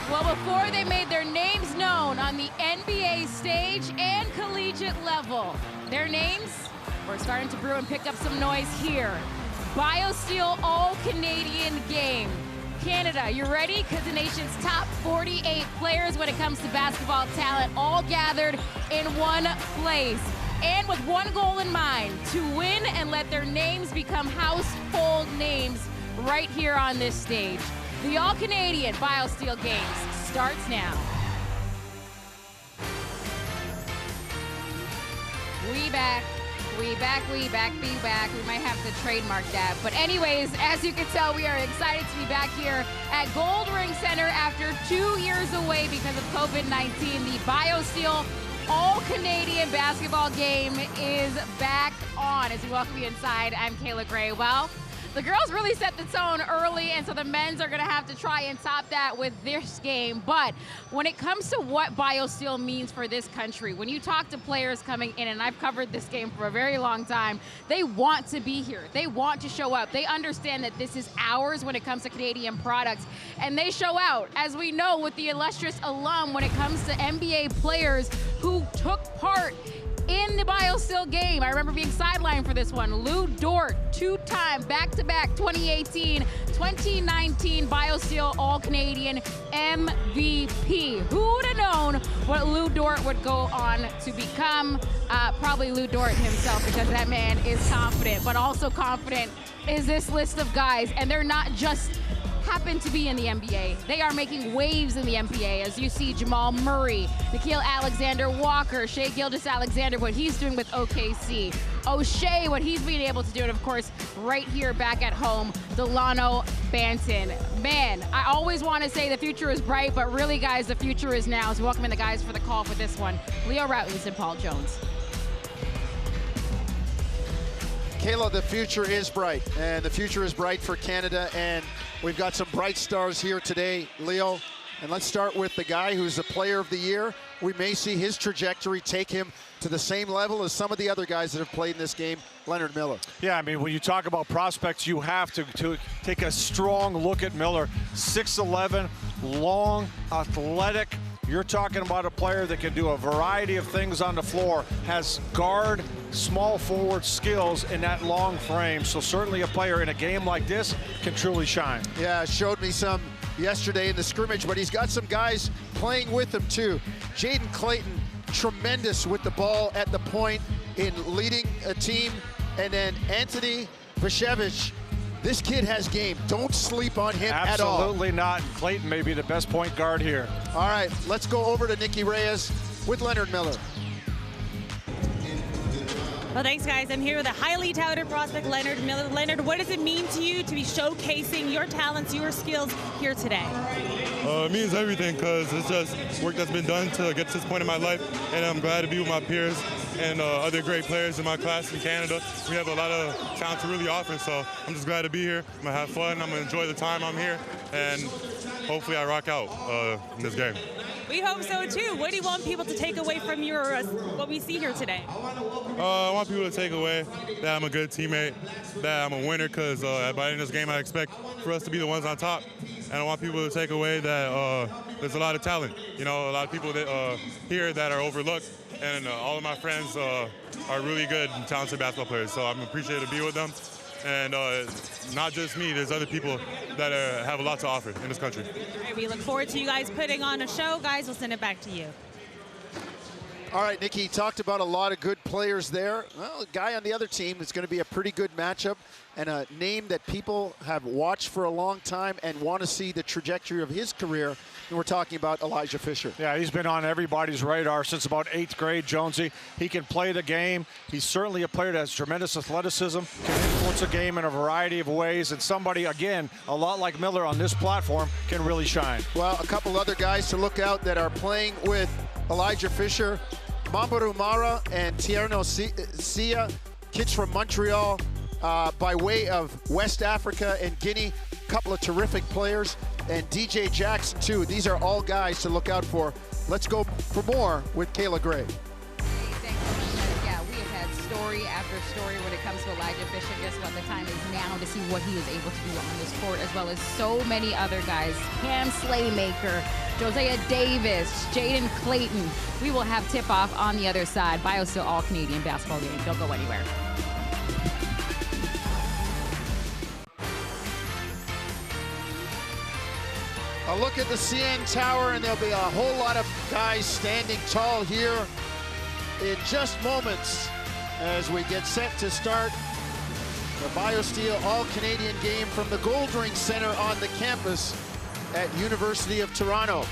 Well, before they made their names known on the NBA stage and collegiate level, their names were starting to brew and pick up some noise here. BioSteel All-Canadian Game. Canada, you ready? Because the nation's top 48 players when it comes to basketball talent all gathered in one place. And with one goal in mind, to win and let their names become household names right here on this stage. The All-Canadian BioSteel Games starts now. We back. We back. We might have to trademark that. But anyways, as you can tell, we are excited to be back here at Goldring Center after 2 years away because of COVID-19. The BioSteel All-Canadian basketball game is back on. As we welcome you inside, I'm Kayla Gray. Well, the girls really set the tone early, and so the men's are going to have to try and top that with this game. But when it comes to what BioSteel means for this country, when you talk to players coming in, and I've covered this game for a very long time, they want to be here. They want to show up. They understand that this is ours when it comes to Canadian products, and they show out. As we know with the illustrious alum when it comes to NBA players who took part in the BioSteel game. I remember being sidelined for this one. Lou Dort, two-time, back-to-back 2018, 2019 BioSteel All-Canadian MVP. Who would have known what Lou Dort would go on to become? Probably Lou Dort himself, because that man is confident, but also confident is this list of guys, and they're not just happen to be in the NBA. They are making waves in the NBA, as you see Jamal Murray, Nickeil Alexander-Walker, Shai Gilgeous-Alexander, what he's doing with OKC, O'Shea, what he's being able to do, and of course, right here back at home, Delano Banton. Man, I always want to say the future is bright, but really, guys, the future is now. So welcoming the guys for the call for this one, Leo Routens and Paul Jones. Kayla, the future is bright, and the future is bright for Canada, and we've got some bright stars here today, Leo. And let's start with the guy who's the player of the year. We may see his trajectory take him to the same level as some of the other guys that have played in this game, Leonard Miller. Yeah, I mean, when you talk about prospects, you have to take a strong look at Miller. 6'11", long, athletic. You're talking about a player that can do a variety of things on the floor, has guard, small forward skills in that long frame. So certainly a player in a game like this can truly shine. Yeah, showed me some yesterday in the scrimmage, but he's got some guys playing with him too. Jaden Clayton, tremendous with the ball at the point in leading a team. And then Anthony Vashevich, this kid has game. Don't sleep on him at all. Absolutely not. Clayton may be the best point guard here. All right, let's go over to Nikki Reyes with Leonard Miller. Well, thanks, guys. I'm here with a highly touted prospect, Leonard Miller. Leonard, what does it mean to you to be showcasing your talents, your skills here today? It means everything, because it's just work that's been done to get to this point in my life, and I'm glad to be with my peers and other great players in my class in Canada. We have a lot of talent to really offer, so I'm just glad to be here. I'm going to have fun. I'm going to enjoy the time I'm here, and hopefully I rock out in this game. We hope so, too. What do you want people to take away from your what we see here today? I want people to take away that I'm a good teammate, that I'm a winner, because by the end of this game, I expect for us to be the ones on top. And I want people to take away that there's a lot of talent. You know, a lot of people that, here that are overlooked, and all of my friends are really good and talented basketball players. So I'm appreciated to be with them. And not just me, there's other people that have a lot to offer in this country. All right, we look forward to you guys putting on a show. Guys, we'll send it back to you. All right, Nikki, talked about a lot of good players there. Well, a guy on the other team is going to be a pretty good matchup, and a name that people have watched for a long time and want to see the trajectory of his career. And we're talking about Elijah Fisher. Yeah, he's been on everybody's radar since about 8th grade, Jonesy. He can play the game. He's certainly a player that has tremendous athleticism, can influence a game in a variety of ways, and somebody, again, a lot like Miller on this platform, can really shine. Well, a couple other guys to look out that are playing with Elijah Fisher, Mamadou Mara and Tierno Sia, kids from Montreal by way of West Africa and Guinea. A couple of terrific players. And DJ Jackson, too. These are all guys to look out for. Let's go for more with Kayla Gray. Yeah, we have had story after story when it comes to Elijah Fisher. Just about the time is now to see what he is able to do on this court, as well as so many other guys. Cam Slaymaker, Josiah Davis, Jaden Clayton. We will have tip-off on the other side. BioSteel All-Canadian basketball game. Don't go anywhere. A look at the CN Tower, and there'll be a whole lot of guys standing tall here in just moments as we get set to start the BioSteel All-Canadian game from the Goldring Center on the campus at University of Toronto.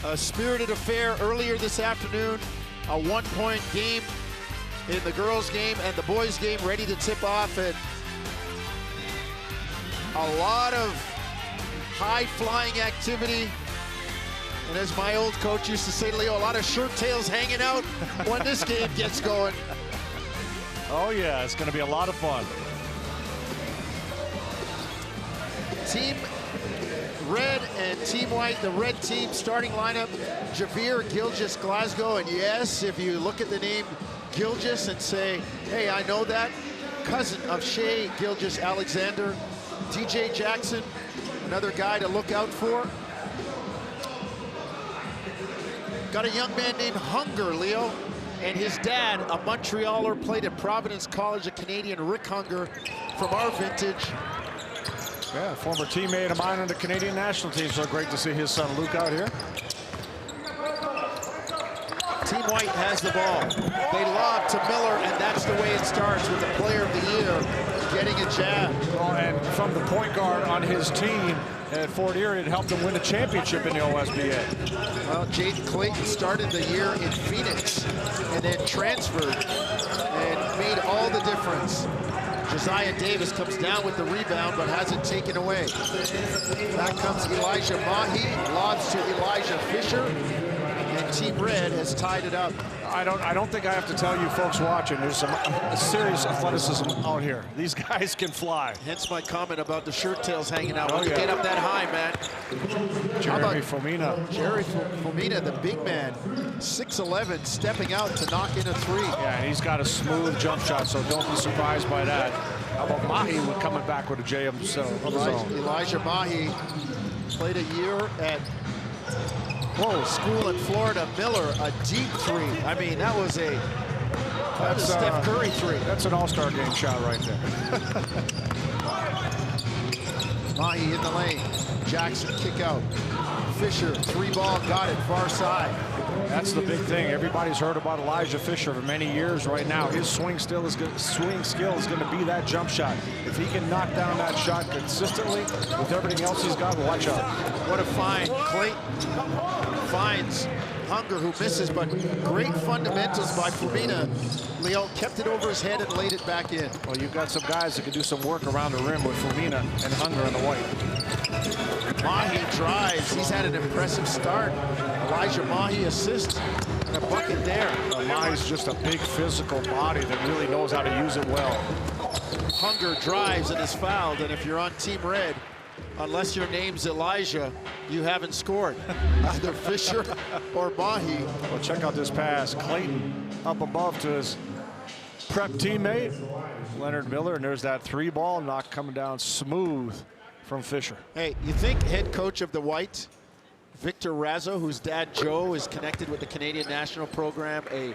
A spirited affair earlier this afternoon, a one-point game in the girls' game and the boys' game ready to tip off, and a lot of high-flying activity. And as my old coach used to say, Leo, a lot of shirt tails hanging out when this game gets going. Oh yeah, it's going to be a lot of fun. Team red and team white, the red team starting lineup, Javier Gilgis Glasgow. And yes, if you look at the name Gilgis and say, hey, I know that, cousin of Shea Gilgis Alexander. DJ Jackson, another guy to look out for. Got a young man named Hunger, Leo, and his dad, a Montrealer, played at Providence College, a Canadian, Rick Hunger, from our vintage. Yeah, former teammate of mine on the Canadian national team, so great to see his son Luke out here. Team White has the ball. They lob to Miller, and that's the way it starts, with the player of the year getting a jab. Oh, and from the point guard on his team at Fort Erie, it helped them win a championship in the OSBA. Well, Jaden Clayton started the year in Phoenix and then transferred and made all the difference. Josiah Davis comes down with the rebound, but has it taken away. Back comes Elijah Mahi, lobs to Elijah Fisher, and Team Red has tied it up. I don't think I have to tell you folks watching, there's some serious athleticism out here. These guys can fly. Hence my comment about the shirt tails hanging out. Oh, When you yeah. get up that high, man. Jeremy Fomina. Jerry Fomina, the big man, 6'11", stepping out to knock in a three. Yeah, and he's got a smooth jump shot, so don't be surprised by that. How about Mahi coming back with a J of his own? Elijah Mahi played a year at school in Florida. Miller, a deep three. I mean, that was a Steph Curry three. That's an all-star game shot right there. Mahi in the lane. Jackson kick out. Fisher, three ball, got it, far side. That's the big thing. Everybody's heard about Elijah Fisher for many years right now. His swing skill is going to be that jump shot. If he can knock down that shot consistently with everything else he's got, watch out. What a find. Clayton finds Hunger, who misses, but great fundamentals by Fomina. Leo kept it over his head and laid it back in. Well, you've got some guys that can do some work around the rim with Fomina and Hunger in the white. Mahi drives. He's had an impressive start. Elijah Mahi assists and a bucket there. Mahi's just a big physical body that really knows how to use it well. Hunger drives and is fouled, and if you're on Team Red, unless your name's Elijah, you haven't scored. Either Fisher or Mahi. Well, check out this pass. Clayton up above to his prep teammate, Leonard Miller, and there's that three ball knock coming down smooth from Fisher. Hey, you think head coach of the White, Victor Razzo, whose dad Joe is connected with the Canadian national program, a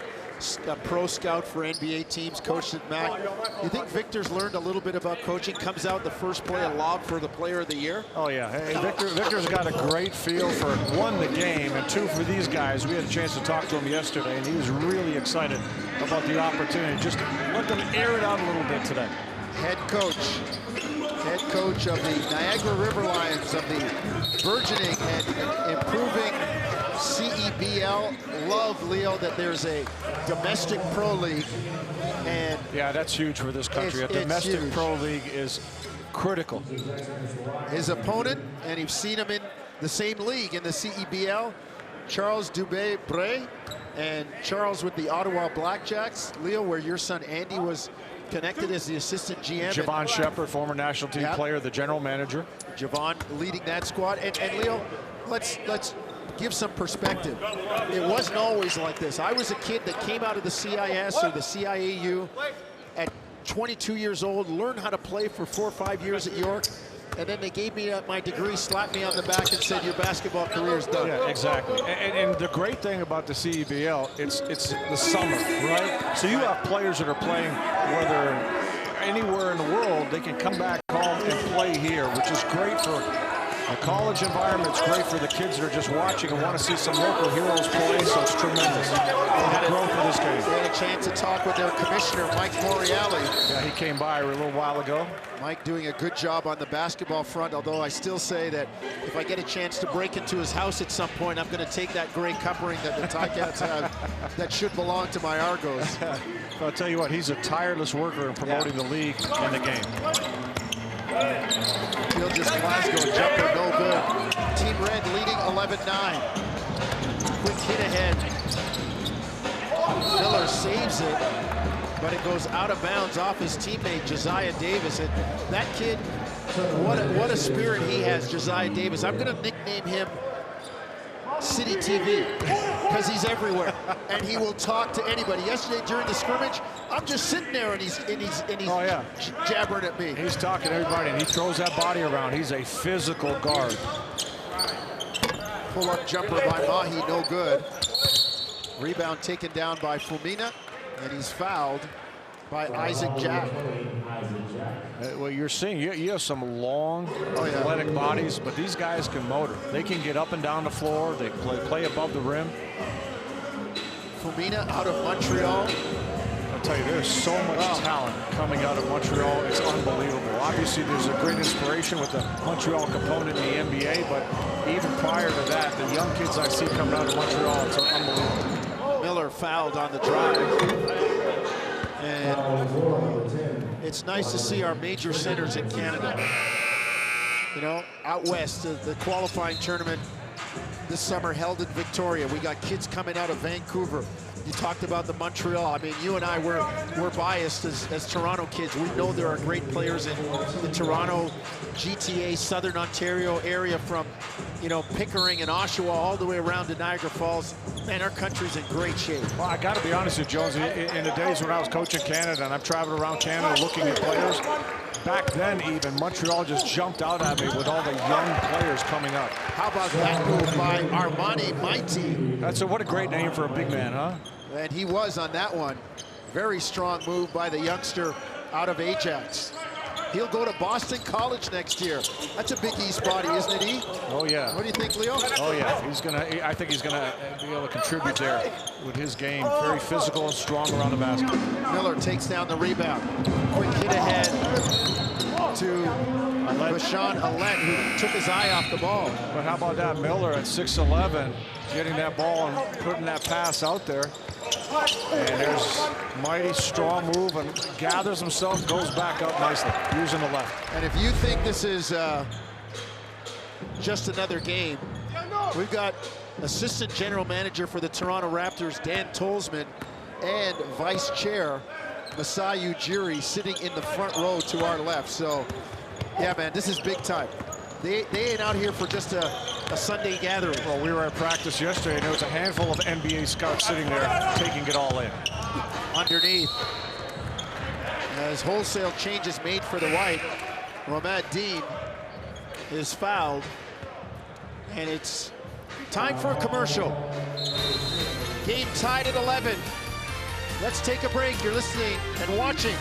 pro scout for NBA teams, coached at MAC. You think Victor's learned a little bit about coaching? Comes out the first play, a lob for the player of the year? Oh yeah, hey, Victor's got a great feel for, one, the game, and two, for these guys. We had a chance to talk to him yesterday, and he was really excited about the opportunity. Just let them air it out a little bit today. Head coach of the Niagara River Lions, of the burgeoning and improving CEBL. Love, Leo, that there's a domestic pro league. And yeah, that's huge for this country. A domestic pro league is critical. His opponent, and you've seen him in the same league in the CEBL, Charles Dubé-Bray, and Charles with the Ottawa Blackjacks. Leo, where your son Andy was connected as the assistant GM. Javon Shepard, former national team player, the general manager. Javon leading that squad. And Leo, let's give some perspective. It wasn't always like this. I was a kid that came out of the CIS or the CIAU at 22 years old, learned how to play for 4 or 5 years at York, and then they gave me my degree, slapped me on the back, and said, your basketball career is done. Yeah, exactly. And the great thing about the CEBL, it's the summer, right? So you have players that are playing whether anywhere in the world, they can come back home and play here, which is great for the college environment. It's great for the kids that are just watching and want to see some local heroes play, so it's tremendous. The growth of this game. We had a chance to talk with their commissioner, Mike Moriali. Yeah, he came by a little while ago. Mike doing a good job on the basketball front, although I still say that if I get a chance to break into his house at some point, I'm going to take that gray covering that the Ticats have that should belong to my Argos. I'll tell you what, he's a tireless worker in promoting the league and the game. Just Glasgow, jumper, no good. Team Red leading 11-9. Quick hit ahead. Miller saves it, but it goes out of bounds off his teammate, Josiah Davis. And that kid, what a spirit he has, Josiah Davis. I'm going to nickname him City TV because he's everywhere and he will talk to anybody. Yesterday during the scrimmage, I'm just sitting there and he's oh, yeah, jabbering at me. He's talking to everybody and he throws that body around. He's a physical guard. Pull-up jumper by Mahi, no good. Rebound taken down by Fumina, and he's fouled by Isaac Jack. Well, you're seeing, you have some long, athletic bodies, but these guys can motor. They can get up and down the floor. They play above the rim. Fumina out of Montreal. I'll tell you, there's so much talent coming out of Montreal. It's unbelievable. Obviously, there's a great inspiration with the Montreal component in the NBA, but even prior to that, the young kids I see coming out of Montreal, it's unbelievable. Miller fouled on the drive. And it's nice to see our major centers in Canada. You know, out west, the qualifying tournament this summer held in Victoria. We got kids coming out of Vancouver. You talked about the Montreal. I mean, you and I, we're biased as Toronto kids. We know there are great players in the Toronto, GTA, Southern Ontario area from, you know, Pickering and Oshawa all the way around to Niagara Falls. Man, our country's in great shape. Well, I got to be honest with you, Jones. In the days when I was coaching Canada and I'm traveling around Canada looking at players, back then even, Montreal just jumped out at me with all the young players coming up. How about that move by Armani Mighty? What a great name for a big man, huh? And he was on that one. Very strong move by the youngster out of Ajax. He'll go to Boston College next year. That's a Big East body, isn't it, E? Oh, yeah. What do you think, Leo? Oh, yeah. I think he's gonna be able to contribute there with his game. Very physical and strong around the basket. Miller takes down the rebound. Quick hit ahead to Bashan Allet, who took his eye off the ball. But how about that? Miller at 6'11", getting that ball and putting that pass out there. And there's Mighty, strong move, and gathers himself, goes back up nicely, using the left. And if you think this is just another game, we've got Assistant General Manager for the Toronto Raptors, Dan Tolzman, and Vice Chair Masai Ujiri sitting in the front row to our left. So, yeah, man, this is big time. They ain't out here for just a Sunday gathering. Well, we were at practice yesterday, and there was a handful of NBA scouts sitting there taking it all in. Underneath, as wholesale changes made for the white, Romad Dean is fouled, and it's time for a commercial. Game tied at 11. Let's take a break. You're listening and watching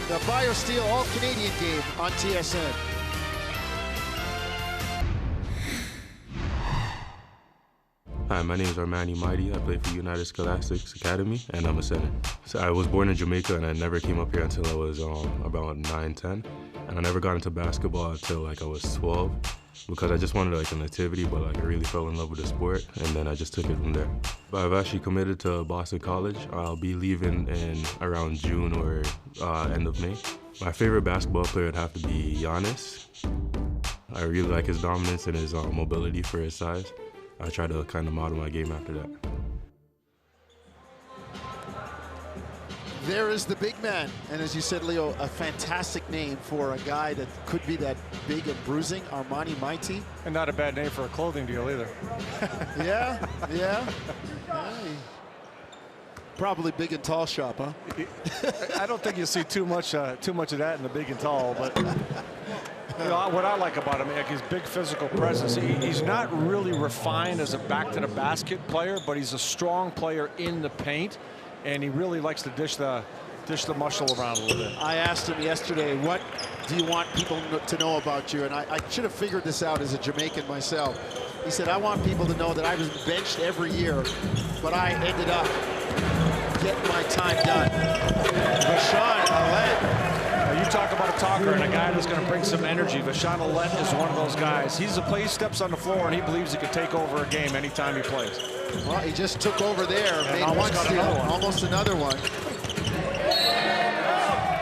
the BioSteel All-Canadian game on TSN. Hi, my name is Armani Mighty. I play for United Scholastics Academy, and I'm a center. So I was born in Jamaica, and I never came up here until I was about 9, 10. And I never got into basketball until like I was 12, because I just wanted like an activity, but like I really fell in love with the sport, and then I just took it from there. But I've actually committed to Boston College. I'll be leaving in around June or end of May. My favorite basketball player would have to be Giannis. I really like his dominance and his mobility for his size. I try to kind of model my game after that. There is the big man, and as you said, Leo, a fantastic name for a guy that could be that big and bruising, Armani Mighty. And not a bad name for a clothing deal either. Yeah. Probably big and tall shop, huh? I don't think you'll see too much of that in the big and tall, but you know, what I like about him, like his big physical presence. He's not really refined as a back-to-the-basket player, but he's a strong player in the paint, and he really likes to dish the muscle around a little bit. I asked him yesterday, what do you want people to know about you? And I should have figured this out as a Jamaican myself. He said, I want people to know that I was benched every year, but I ended up getting my time done. Vachon Alette. You talk about a talker and a guy that's going to bring some energy. Vachon Alette is one of those guys. He's a player, he steps on the floor and he believes he can take over a game anytime he plays. Well, he just took over there, and made one steal, almost another one.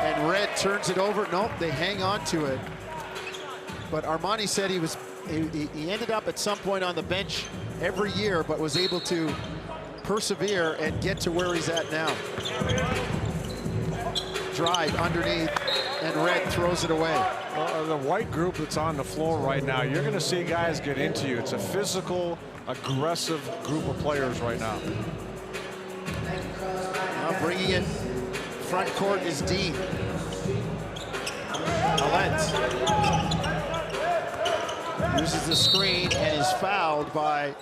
And Red turns it over. Nope, they hang on to it. But Armani said he ended up at some point on the bench every year, but was able to persevere and get to where he's at now. Drive underneath, and Red throws it away. The white group that's on the floor right now, you're going to see guys get into you. It's a physical, aggressive group of players right now. Now bringing it front court is Dean. Alette uses the screen and is fouled by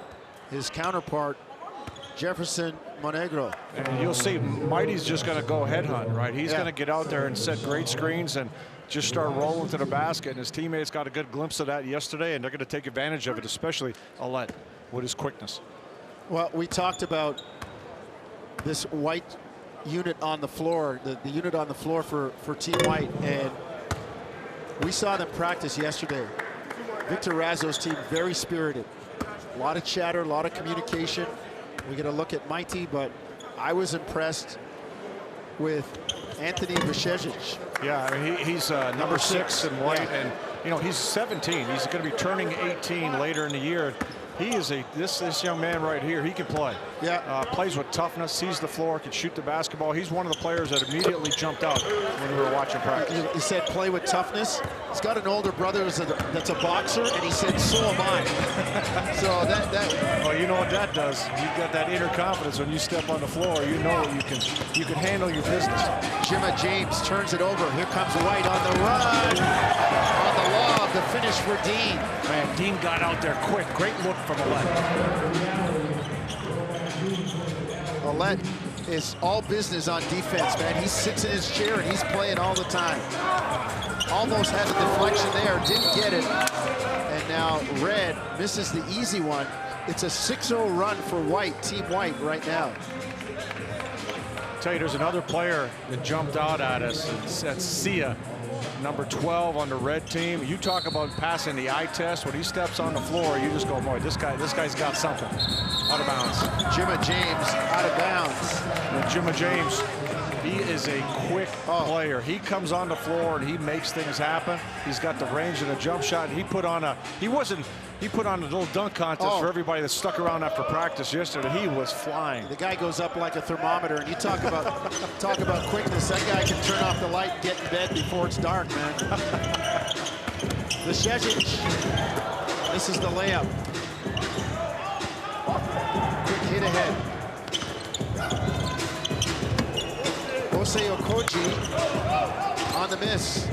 his counterpart, Jefferson Monegro. And you'll see Mighty's just going to go headhunt, right? He's going to get out there and set great screens and just start rolling to the basket. And his teammates got a good glimpse of that yesterday, and they're going to take advantage of it, especially Alette with his quickness. Well, we talked about this white unit on the floor, the unit on the floor for Team White, and we saw them practice yesterday. Victor Razzo's team, very spirited. A lot of chatter, a lot of communication. We're going to look at Mighty, but I was impressed with Anthony Vashesic. Yeah, I mean, he's number 6 in White, and you know, he's 17. He's going to be turning 18 later in the year. He is this young man right here. He can play. Yeah. Plays with toughness, sees the floor, can shoot the basketball. He's one of the players that immediately jumped out when we were watching practice. He said play with toughness. He's got an older brother that's a boxer, and he said so am I. So that. Well, you know what that does. You've got that inner confidence when you step on the floor. You know you can handle your business. Jimma James turns it over. Here comes White on the run. On the lob, the finish for Dean. Man, Dean got out there quick. Great look from Alette. Alette is all business on defense, man. He sits in his chair and he's playing all the time. Almost had a deflection there, didn't get it. And now Red misses the easy one. It's a 6-0 run for White, Team White right now. Tell you, there's another player that jumped out at us. That's Sia, number 12 on the red team. You talk about passing the eye test. When he steps on the floor, you just go, boy, this guy's got something. Out of bounds. Jimma James out of bounds. And Jimma James, he is a quick player. He comes on the floor and he makes things happen. He's got the range of the jump shot. And he put on a little dunk contest for everybody that stuck around after practice yesterday. He was flying. The guy goes up like a thermometer, and you talk about quickness. That guy can turn off the light and get in bed before it's dark, man. Vashesic. This is the layup. Quick hit ahead. Jose Okoji on the miss.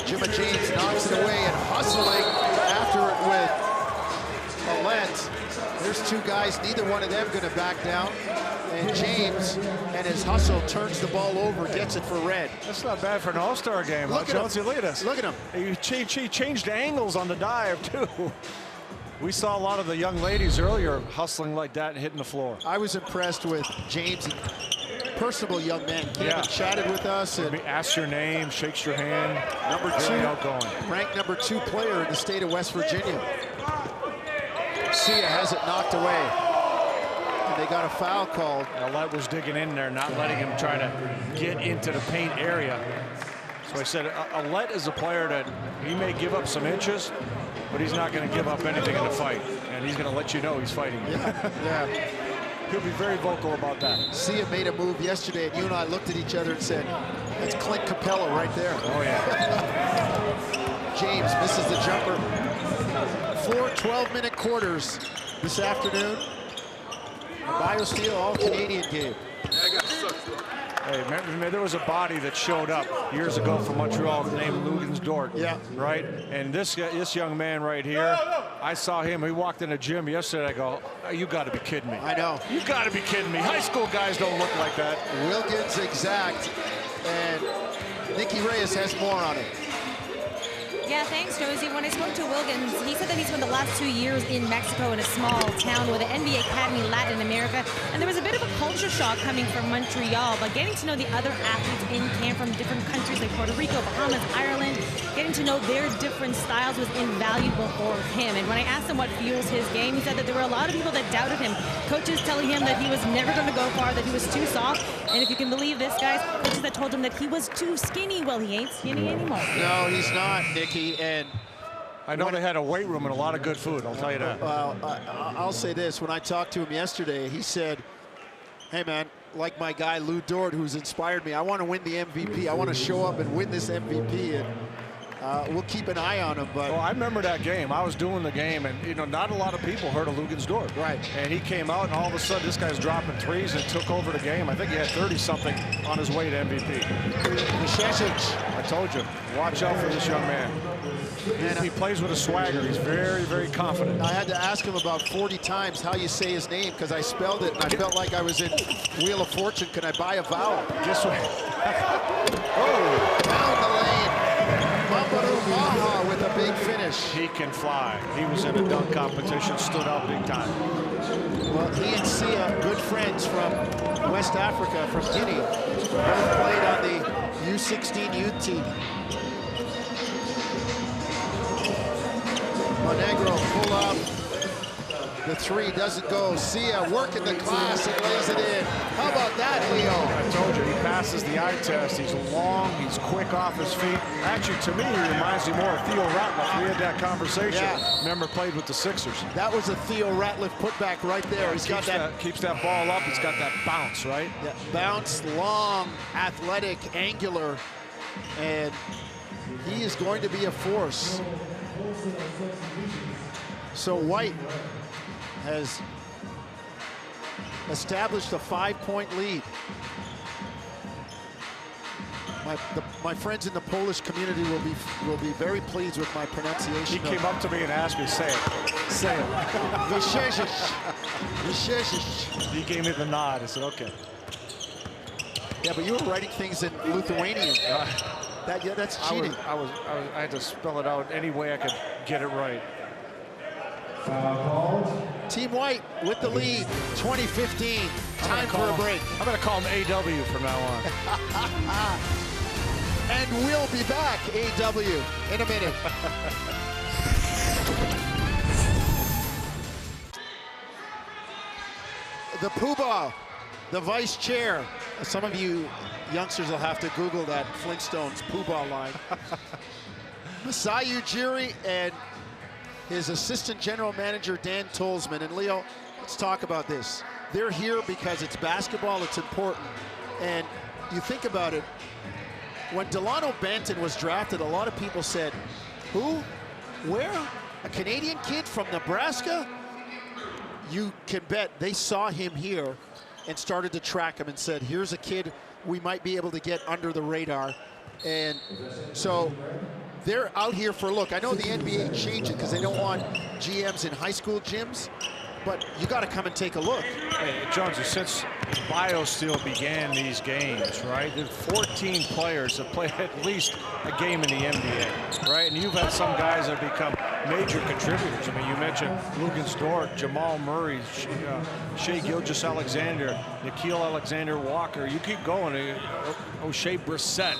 Jimma James knocks it away and hustling after it with Alette. There's two guys, neither one of them going to back down. And James and his hustle turns the ball over, gets it for Red. That's not bad for an all-star game. Look at him. Look at us. Look at him. He changed angles on the dive, too. We saw a lot of the young ladies earlier hustling like that and hitting the floor. I was impressed with James. Personable young man. Came and chatted with us. And asks your name, shakes your hand. Number 2, ranked number 2 player in the state of West Virginia. Sia has it knocked away. And they got a foul called. Alette was digging in there, not letting him try to get into the paint area. So I said, Alette is a player that he may give up some inches, but he's not going to give up anything in the fight. And he's going to let you know he's fighting. Yeah. He'll be very vocal about that. Sia made a move yesterday, and you and I looked at each other and said, that's Clint Capella right there. Oh, yeah. James misses the jumper. 4 12-minute quarters this afternoon. A BioSteel all-Canadian game. Hey, remember, there was a body that showed up years ago from Montreal named Lugansdort. Yeah. Right? And this young man right here, I saw him. He walked in a gym yesterday. I go, oh, you got to be kidding me. I know. You got to be kidding me. High school guys don't look like that. Wilkins exact, and Nicky Reyes has more on it. Yeah, thanks, Josie. When I spoke to Wilkins, he said that he spent the last 2 years in Mexico in a small town with an NBA Academy Latin America, and there was a bit of a culture shock coming from Montreal, but getting to know the other athletes in camp from different countries like Puerto Rico, Bahamas, Ireland, getting to know their different styles was invaluable for him. And when I asked him what fuels his game, he said that there were a lot of people that doubted him. Coaches telling him that he was never going to go far, that he was too soft, and if you can believe this, guys, coaches that told him that he was too skinny. Well, he ain't skinny anymore. No, he's not, Nicky. And I know they had a weight room and a lot of good food, I'll tell you that. Well, I'll say this. When I talked to him yesterday, he said, hey, man, like my guy Lou Dort, who's inspired me, I want to win the MVP. I want to show up and win this MVP. And we'll keep an eye on him. But well, I remember that game. I was doing the game, and, you know, not a lot of people heard of Lugansdort. Right. And he came out, and all of a sudden, this guy's dropping threes and took over the game. I think he had 30-something on his way to MVP. I told you, watch out for this young man. He plays with a swagger. He's very, very confident. I had to ask him about 40 times how you say his name because I spelled it, and I felt like I was in Wheel of Fortune. Can I buy a vowel? Guess what? Oh, down the lane. Mamadou Maha with a big finish. He can fly. He was in a dunk competition, stood out big time. Well, he and Sia, good friends from West Africa, from Guinea. Both played on the U16 youth team. Monegro pull up. The three doesn't go. Sia working the glass and lays it in. How about that, Leo? I told you, he passes the eye test. He's long, he's quick off his feet. Actually, to me, he reminds me more of Theo Ratliff. We had that conversation. Yeah. Remember, played with the Sixers. That was a Theo Ratliff putback right there. He's got that. Keeps that ball up. He's got that bounce, right? Yeah, bounce, long, athletic, angular, and he is going to be a force. So White has established a 5-point lead. My friends in the Polish community will be very pleased with my pronunciation. He came up to me and asked me, say it. Say it. He gave me the nod. I said, okay. Yeah, but you were writing things in Lithuanian. That's cheating. I had to spell it out any way I could get it right. Team White with the lead, 2015. Time for a break. I'm going to call him AW from now on. And we'll be back, AW, in a minute. The Poobah, the vice chair. Some of you youngsters will have to Google that Flintstones Poobah line. Masai Ujiri and his assistant general manager, Dan Tolzman. And Leo, let's talk about this. They're here because it's basketball, it's important. And you think about it, when Delano Banton was drafted, a lot of people said, who? Where? A Canadian kid from Nebraska? You can bet they saw him here and started to track him and said, here's a kid we might be able to get under the radar. And so they're out here for a look. I know the NBA changed it because they don't want GMs in high school gyms, but you got to come and take a look. Hey, Jonesy, since BioSteel began these games, right, there 14 players have played at least a game in the NBA, right? And you've had some guys that have become major contributors. I mean, you mentioned Lugansdort, Jamal Murray, Shai Gilgeous-Alexander, Nickeil Alexander-Walker. You keep going. O'Shea Brissett,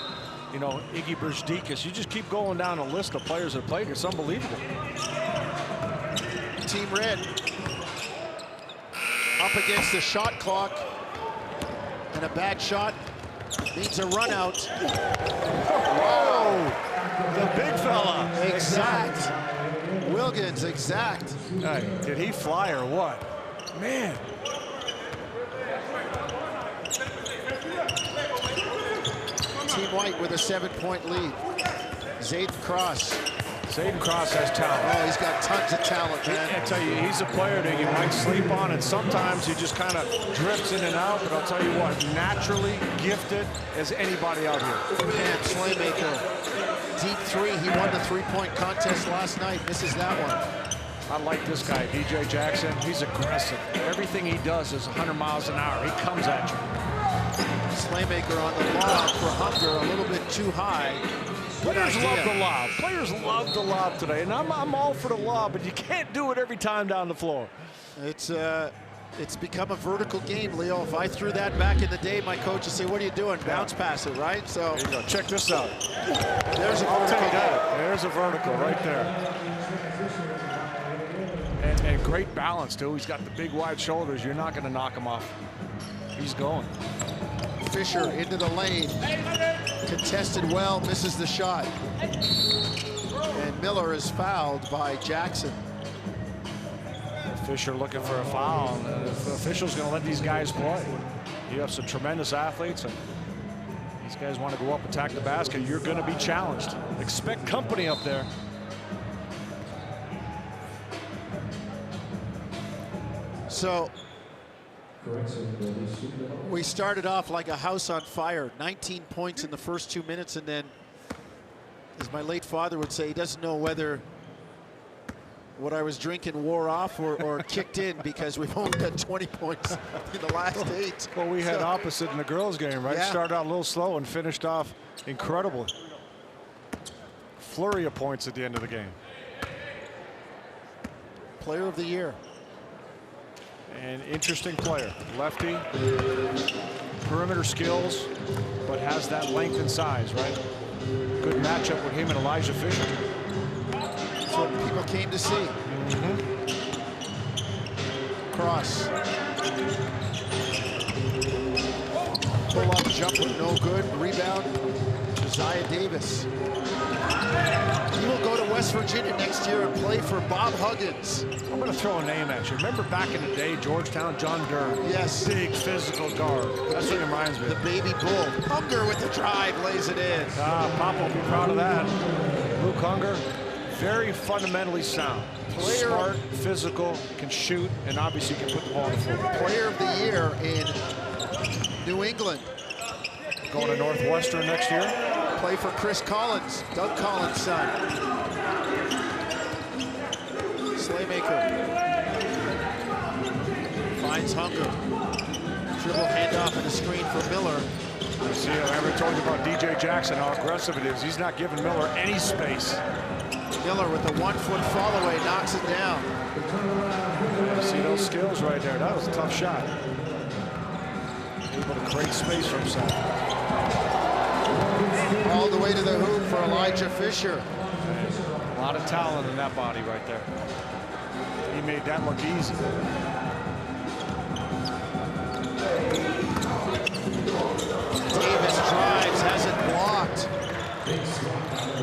you know, Iggy Brzdikis. You just keep going down a list of players that played. It's unbelievable. Team Red up against the shot clock, and a bad shot means a run out. Whoa! The big fella. Exact. Wilkins, exact. Hey, did he fly or what? Man. Team White with a 7-point lead. Zayden Cross Zayden Cross has talent. Oh, he's got tons of talent, man. I tell you, he's a player that you might sleep on, and sometimes he just kind of drifts in and out. But I'll tell you what, naturally gifted as anybody out here. Man, Slaymaker, deep three. He won the three-point contest last night. Misses that one. I like this guy, DJ Jackson. He's aggressive. Everything he does is 100 miles an hour. He comes at you. Slaymaker on the lob for Hunger, a little bit too high. Players love the lob. Players love the lob today, and I'm all for the lob, but you can't do it every time down the floor. It's become a vertical game, Leo. If I threw that back in the day, my coach would say, "What are you doing? Bounce pass it, right?" So there you go. Check this out. There's a I'll vertical. take that. There's a vertical right there. And great balance too. He's got the big wide shoulders. You're not going to knock him off. He's going. Fisher into the lane. Contested well, misses the shot. And Miller is fouled by Jackson. Fisher looking for a foul. And if the official's going to let these guys play. You have some tremendous athletes, and these guys want to go up, attack the basket. You're going to be challenged. Expect company up there. So we started off like a house on fire. 19 points in the first 2 minutes, and then, as my late father would say, he doesn't know whether what I was drinking wore off or kicked in, because we've only got 20 points in the last 8. Well, we had opposite in the girls' game, right? Yeah. Started out a little slow and finished off incredible. Flurry of points at the end of the game. Player of the year. An interesting player. Lefty, perimeter skills, but has that length and size, right? Good matchup with him and Elijah Fisher. That's what people came to see. Cross. Pull-up jumper, no good. Rebound, Josiah Davis. He will go to West Virginia next year and play for Bob Huggins. I'm going to throw a name at you. Remember back in the day, Georgetown, John Durham? Yes. Big physical guard. That's what it reminds me The of. baby bull. Hunger with the drive, lays it in. Pop will be proud of that. Luke Hunger, very fundamentally sound. Player- Smart, physical, can shoot, and obviously can put the ball on the floor. Player of the year in New England. Going to Northwestern next year. Play for Chris Collins, Doug Collins' son. Slaymaker finds Hunger. Dribble handoff and a screen for Miller. See, I ever told you about DJ Jackson, how aggressive it is. He's not giving Miller any space. Miller with a 1-foot fall away, knocks it down. See those skills right there. That was a tough shot. Able to create space for himself. All the way to the hoop for Elijah Fisher. A lot of talent in that body right there. He made that look easy. Davis drives, has it blocked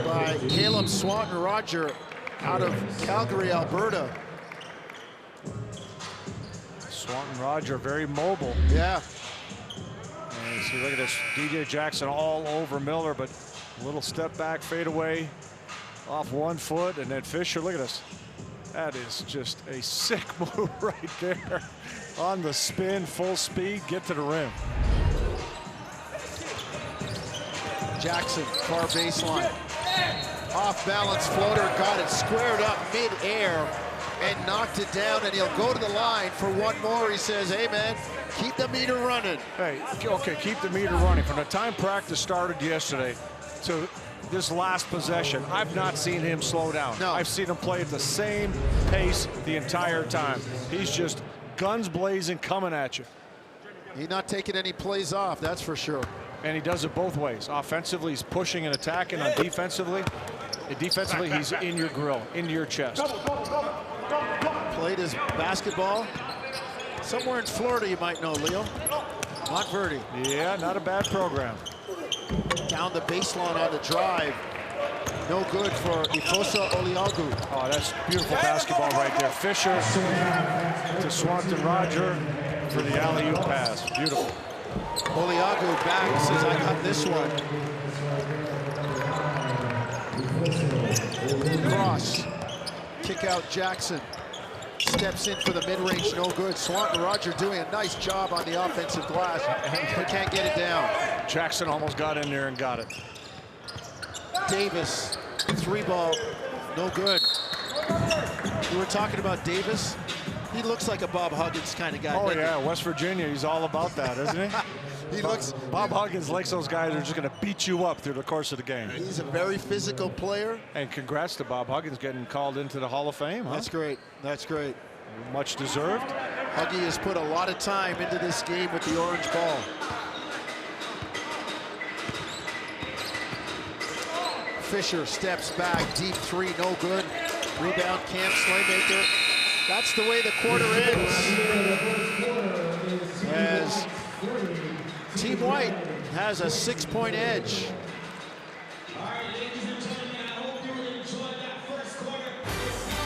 by Caleb Swanton-Roger out of Calgary, Alberta. Swanton-Roger, very mobile. Yeah. And see, look at this. DJ Jackson all over Miller, but a little step back, fade away, off 1 foot, and then Fisher, look at this. That is just a sick move right there. On the spin, full speed, get to the rim. Jackson, far baseline. Off balance floater, got it squared up mid-air and knocked it down, and he'll go to the line for one more. He says, hey man, keep the meter running. Hey, okay, keep the meter running. From the time practice started yesterday to this last possession, I've not seen him slow down. No. I've seen him play at the same pace the entire time. He's just guns blazing, coming at you. He's not taking any plays off, that's for sure. And he does it both ways. Offensively, he's pushing and attacking. On defensively, he's in your grill, into your chest. Played his basketball somewhere in Florida, you might know, Leo. Montverde. Yeah, not a bad program. Down the baseline on the drive. No good for Ifosa Oliagu. Oh, that's beautiful basketball right there. Fisher to Swanton-Roger for the alley-oop pass. Beautiful. Oliagu back, says I got this one. Cross. Kick out Jackson. Steps in for the mid-range, no good. Swanton Roger doing a nice job on the offensive glass, but can't get it down. Jackson almost got in there and got it. Davis, 3-ball, no good. We were talking about Davis. He looks like a Bob Huggins kind of guy. Oh yeah, West Virginia, he's all about that, isn't he? He looks. Bob Huggins likes those guys who are just going to beat you up through the course of the game. He's a very physical player. And congrats to Bob Huggins getting called into the Hall of Fame. Huh? That's great. That's great. Much deserved. Huggy has put a lot of time into this game with the orange ball. Fisher steps back, deep 3, no good. Rebound, Cam Slaymaker. That's the way the quarter ends. As Team White has a 6-point edge.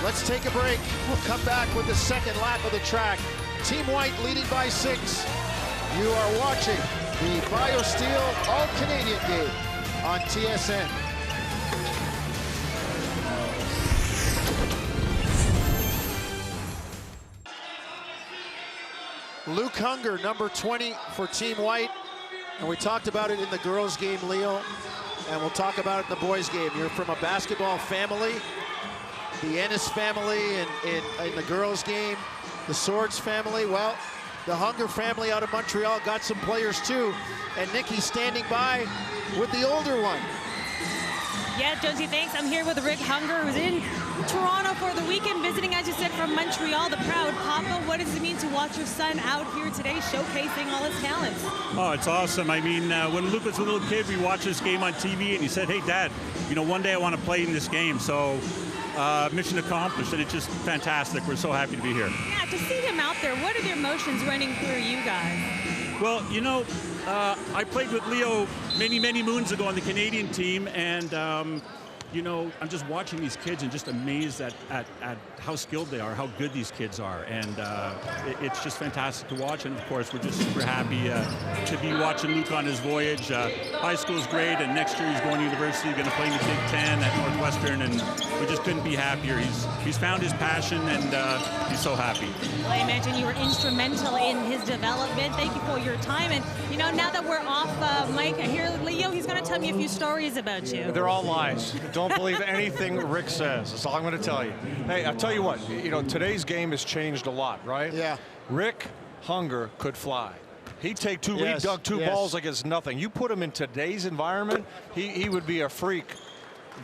Let's take a break. We'll come back with the second lap of the track. Team White leading by 6. You are watching the BioSteel All-Canadian game on TSN. Luke Hunger, number 20 for Team White. And we talked about it in the girls' game, Leo, and we'll talk about it in the boys' game. You're from a basketball family, the Ennis family in the girls' game, the Swords family. Well, the Hunger family out of Montreal got some players too, and Nikki's standing by with the older one. Yeah, Jonesy, thanks. I'm here with Rick Hunger, who's in Toronto for the weekend, visiting, as you said, from Montreal, the proud Papa. What does it mean to watch your son out here today showcasing all his talents? Oh, it's awesome. I mean, when Luke was a little kid, we watched this game on TV, and he said, hey, Dad, you know, one day I want to play in this game. So mission accomplished, and it's just fantastic. We're so happy to be here. Yeah, to see him out there, what are the emotions running through you guys? Well, you know, I played with Leo many moons ago on the Canadian team, and you know, I'm just watching these kids and just amazed at how skilled they are, how good these kids are, and it's just fantastic to watch. And of course, we're just super happy to be watching Luke on his voyage. High school is great, and next year he's going to university, going to play in the Big Ten at Northwestern, and we just couldn't be happier. He's found his passion, and he's so happy. Well, I imagine you were instrumental in his development. Thank you for your time. And you know, now that we're off mic, I hear Leo, he's going to tell me a few stories about you. They're all lies. Don't believe anything Rick says. That's all I'm going to tell you. Hey, I'll tell you what, you know, today's game has changed a lot, right? Yeah. Rick Hunger could fly. He'd take two, he dug two balls like it's nothing. You put him in today's environment, he would be a freak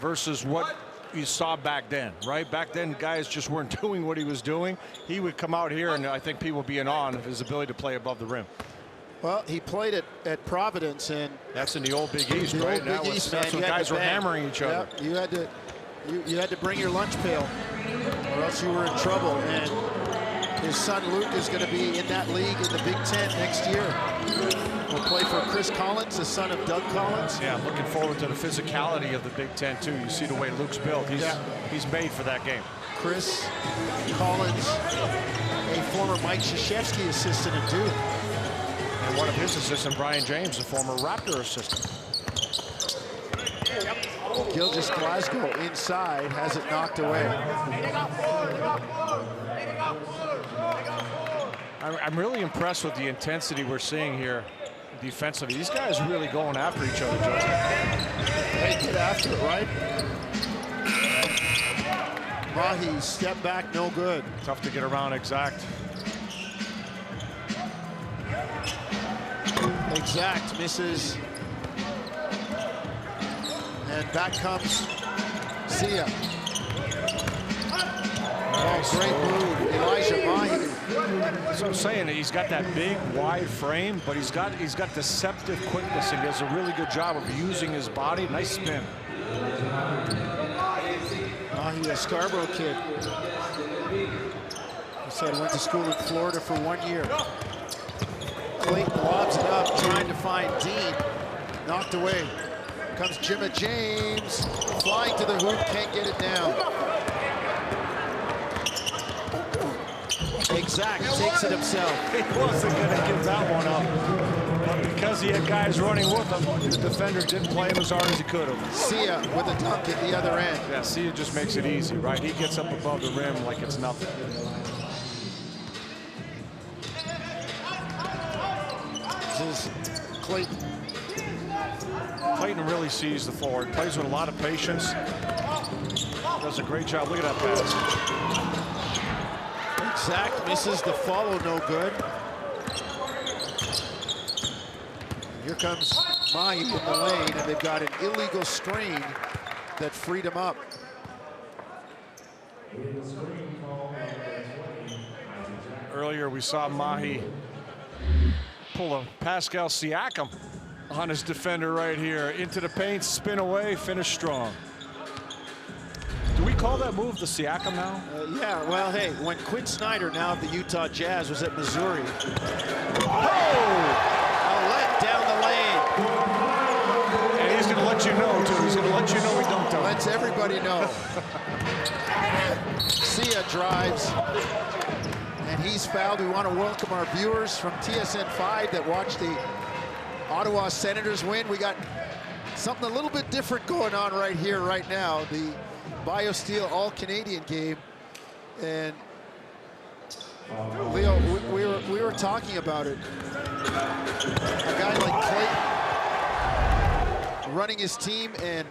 versus what you saw back then, right? Back then, guys just weren't doing what he was doing. He would come out here, and I think people would be in awe of his ability to play above the rim. Well, he played at Providence, and that's in the old Big East, right? Big East, man. That's when guys were hammering each other. Yep. You had to bring your lunch pail, or else you were in trouble. And his son Luke is going to be in that league in the Big Ten next year. Will play for Chris Collins, the son of Doug Collins. Yeah, I'm looking forward to the physicality of the Big Ten too. You see the way Luke's built. He's made for that game. Chris Collins, a former Mike Krzyzewski assistant at Duke. And one of his assistants, Brian James, a former Raptor assistant. Gilgis Glasgow inside, has it knocked away. I'm really impressed with the intensity we're seeing here defensively. These guys are really going after each other, Joe. They get after it, right? Mahi, step back, no good. Tough to get around exact. Exact misses. And back comes Zia. Oh, great move, Elijah Mahi. That's what I'm saying. He's got that big, wide frame, but he's got deceptive quickness, and he does a really good job of using his body. Nice spin. Mahi, a Scarborough kid. He said he went to school in Florida for 1 year. Clayton lobs it up, trying to find Dean. Knocked away. Comes Jimmy James, flying to the hoop, can't get it down. Exact takes it himself. He wasn't going to give that one up. but because he had guys running with him, the defender didn't play him as hard as he could have. Sia with a dunk at the other end. Yeah, Sia just makes it easy, right? He gets up above the rim like it's nothing. This is Clayton. Clayton really sees the floor. He plays with a lot of patience. Does a great job. Look at that pass. Exact misses the follow, no good. Here comes Mahi in the lane, and they've got an illegal screen that freed him up. Earlier we saw Mahi pull a Pascal Siakam on his defender right here. Into the paint, spin away, finish strong. Do we call that move the Siakam now? Yeah, well, hey, when Quinn Snyder, now of the Utah Jazz, was at Missouri. Let down the lane. And he's going to let you know, too. He's going to let you know we don't do it. Lets everybody know. Sia drives, and he's fouled. We want to welcome our viewers from TSN 5 that watch the Ottawa Senators win. We got something a little bit different going on right here, right now. The BioSteel All-Canadian game. And Leo, we were talking about it. A guy like Clayton running his team, and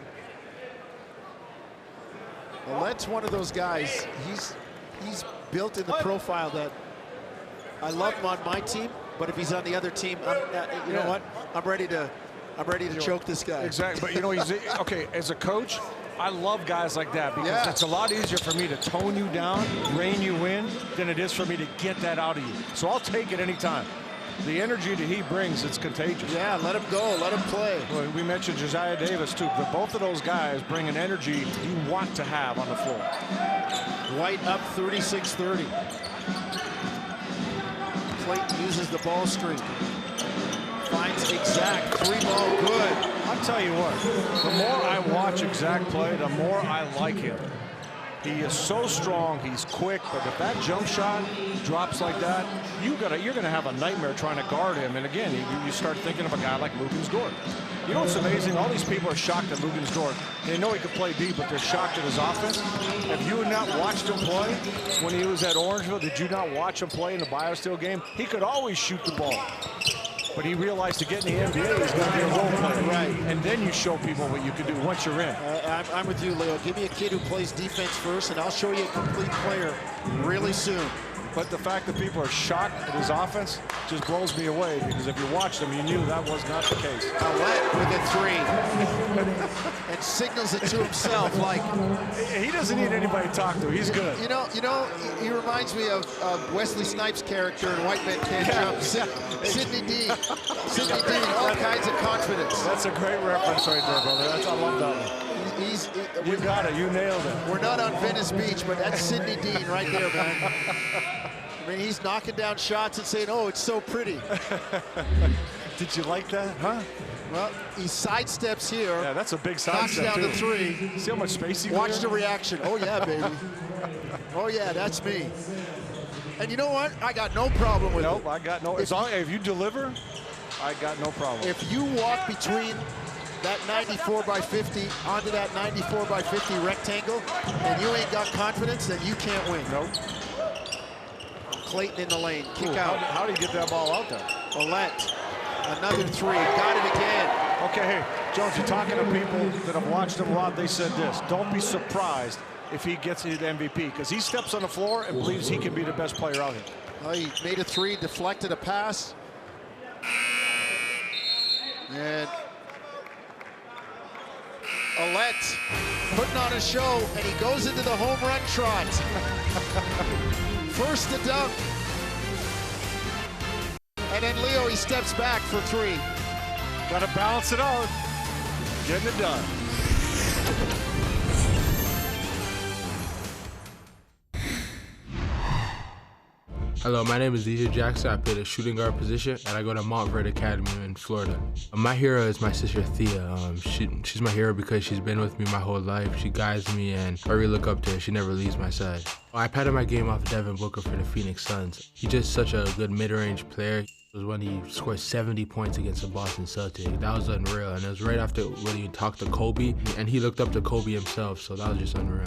Let's one of those guys. He's built in the profile that I love him on my team, but if he's on the other team, you know what? I'm ready to choke this guy. Exactly, but you know, he's okay as a coach. I love guys like that because it's a lot easier for me to tone you down, rein you in, than it is for me to get that out of you. So I'll take it anytime. The energy that he brings, it's contagious. Yeah, let him go, let him play. Well, we mentioned Josiah Davis too, but both of those guys bring an energy you want to have on the floor. White up 36-30. Clayton uses the ball screen. Finds Exact, three ball good. I'll tell you what, the more I watch Exact play, the more I like him. He is so strong, he's quick, but if that jump shot drops like that, you're gonna have a nightmare trying to guard him. And again, you start thinking of a guy like Luguentz Dort. You know what's amazing? All these people are shocked at Luguentz Dort. They know he could play D, but they're shocked at his offense. If you had not watched him play when he was at Orangeville, did you not watch him play in the BioSteel game? He could always shoot the ball. But he realized to get in the NBA, he's going to be a role player. Right. And then you show people what you can do once you're in. I'm with you, Leo. Give me a kid who plays defense first, and I'll show you a complete player really soon. But the fact that people are shocked at his offense just blows me away, because if you watched him, you knew that was not the case. Ouellette with a three. And signals it to himself like... He doesn't need anybody to talk to. He's good. You know, he reminds me of Wesley Snipes' character in White Men Can't Jump. Sidney Dean. Sidney Dean, all kinds of confidence. That's a great reference right there, brother. I love that one. You got it. You nailed it. We're not on Venice Beach, but that's Sidney Dean right there, man. I mean, he's knocking down shots and saying, "Oh, it's so pretty." Did you like that, huh? Well, he sidesteps here. Yeah, that's a big sidestep. Knocks down too. the three. See how much space he Watch the reaction. Oh yeah, baby. Oh yeah, that's me. And you know what? I got no problem with it. Nope, I got no. If you deliver, I got no problem. If you walk between that 94 by 50 onto that 94 by 50 rectangle, and you ain't got confidence, then you can't win. Nope. Clayton in the lane, kick Ooh, out. How do you get that ball out there? Ouellette, another three, got it again. Okay, hey, Jones, you're talking to people that have watched him a lot. They said this: don't be surprised if he gets his MVP, because he steps on the floor and believes he can be the best player out here. Oh, he made a three, deflected a pass. And Ouellette putting on a show, and he goes into the home run trot. First the dunk. And then Leo, he steps back for three. Got to balance it out. Getting it done. Hello, my name is DJ Jackson. I play the shooting guard position, and I go to Montverde Academy in Florida. My hero is my sister Thea. She's my hero because she's been with me my whole life. She guides me, and I really look up to her. She never leaves my side. I patterned my game off Devin Booker for the Phoenix Suns. He's just such a good mid-range player. was when he scored 70 points against the Boston Celtics. That was unreal, and it was right after when he talked to Kobe, and he looked up to Kobe himself, so that was just unreal.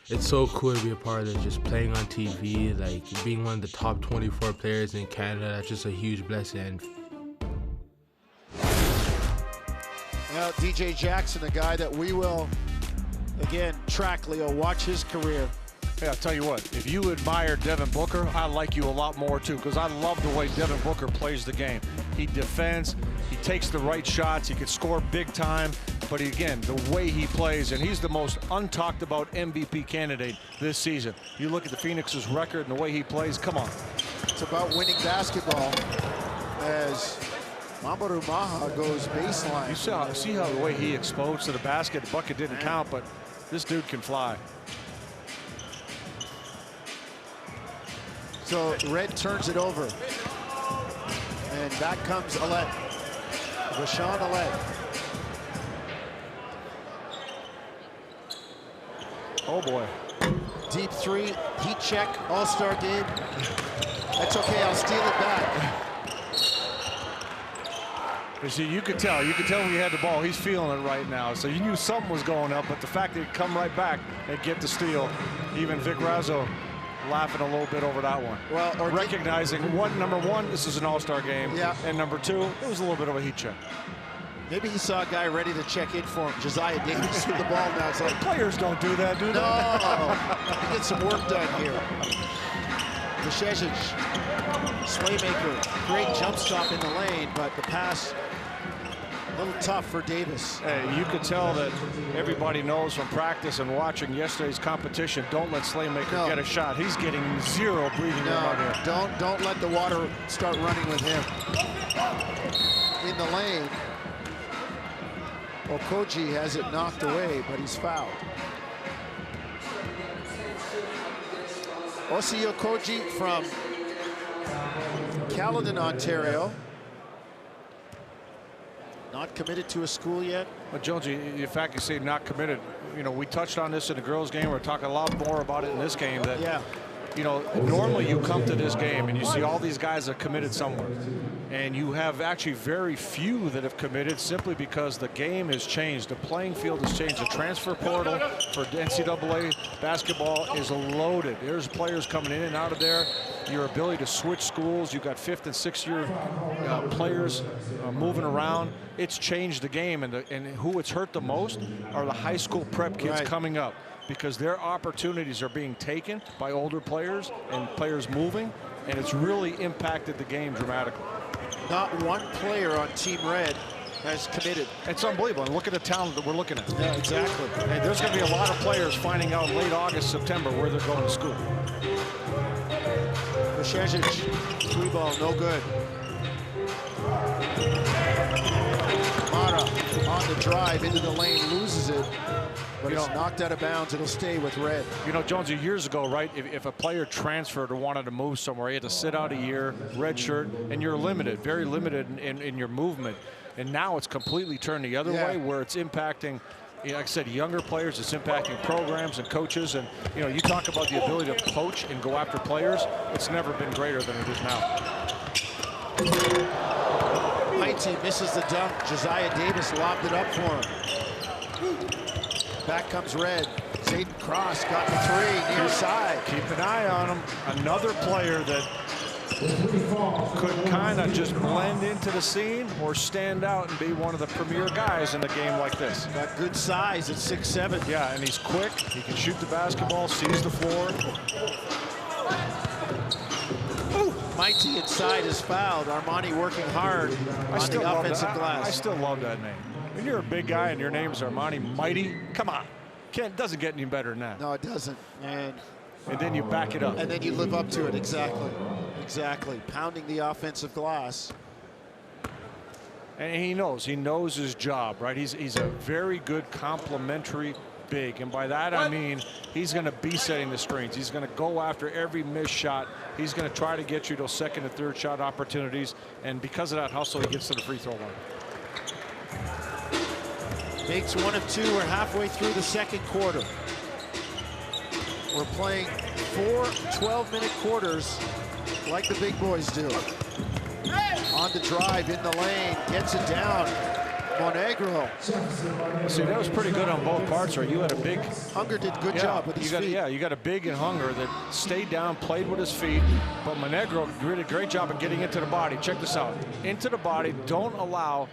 It's so cool to be a part of this, just playing on TV, like being one of the top 24 players in Canada. That's just a huge blessing. Now, DJ Jackson, a guy that we will, again, track, Leo, watch his career. Yeah, I'll tell you what, if you admire Devin Booker, I like you a lot more too, because I love the way Devin Booker plays the game. He defends, he takes the right shots, he can score big time, but again, the way he plays, and he's the most untalked about MVP candidate this season. You look at the Phoenix's record and the way he plays, come on. It's about winning basketball as Mamadou Maha goes baseline. You see how the way he exposed to the basket, the bucket didn't count, but this dude can fly. So Red turns it over. And back comes Alette. Rashawn Alette. Oh boy. Deep three, heat check, all-star game. That's okay, I'll steal it back. You see, you could tell when he had the ball, he's feeling it right now. So you knew something was going up, but the fact that he'd come right back and get the steal, even Vic Razzo laughing a little bit over that one. Well, or recognizing number one, this is an all-star game. Yeah. And number two, it was a little bit of a heat check. Maybe he saw a guy ready to check in for him. Josiah Davis with the ball now. It's like, players don't do that, do they? No. He gets some work done here. Vashesic, Slaymaker, great jump stop in the lane, but the pass a little tough for Davis. Hey, you could tell that everybody knows from practice and watching yesterday's competition, don't let Slaymaker get a shot. He's getting zero breathing room out here. Don't let the water start running with him. In the lane, Okoji has it knocked away, but he's fouled. Osi Okoji from Caledon, Ontario. Not committed to a school yet. But Jonesy, in fact, you say not committed. You know, we touched on this in the girls' game. We're talking a lot more about it in this game. That, you know, normally you come to this game and you see all these guys that committed somewhere. And you have actually very few that have committed simply because the game has changed. The playing field has changed. The transfer portal for NCAA basketball is loaded. There's players coming in and out of there. Your ability to switch schools. You've got 5th and 6th year players moving around. It's changed the game, and who it's hurt the most are the high school prep kids coming up, because their opportunities are being taken by older players and players moving, and it's really impacted the game dramatically. Not one player on Team Red has committed. It's unbelievable. And look at the talent that we're looking at. Yeah, exactly. And there's going to be a lot of players finding out late August, September where they're going to school. Vashesic, three ball, no good. Mara on the drive into the lane, loses it, but it's knocked out of bounds. It'll stay with Red. You know, Jonesy, years ago, right, if a player transferred or wanted to move somewhere, he had to sit out a year, red shirt, and you're limited, very limited in your movement. And now it's completely turned the other way, where it's impacting, like I said, younger players. It's impacting programs and coaches. And, you know, you talk about the ability to poach and go after players. It's never been greater than it is now. Haiti misses the dunk. Josiah Davis lobbed it up for him. Back comes Red. Zayden Cross got the three near side. Keep an eye on him. Another player that could kind of just blend into the scene or stand out and be one of the premier guys in a game like this. Got good size at 6'7". Yeah, and he's quick. He can shoot the basketball, sees the floor. Mighty inside is fouled. Armani working hard on the offensive glass. I still love that name. When you're a big guy and your name's Armani Mighty, come on. Doesn't get any better than that. No, it doesn't. And then you back it up. And then you live up to it, exactly. Exactly, pounding the offensive glass. And he knows his job, right? He's a very good complementary big, and by that I mean he's going to be setting the screens. He's going to go after every missed shot. He's going to try to get you those second and third shot opportunities, and because of that hustle, he gets to the free throw line. Makes one of two. We're halfway through the second quarter. We're playing 4 12-minute quarters like the big boys do. On the drive, in the lane, gets it down. Monegro. See, that was pretty good on both parts, right? You had a big... Hunger did a good job with his feet. Yeah, you got a big and Hunger that stayed down, played with his feet, but Monegro did a great job of getting into the body. Check this out. Into the body, don't allow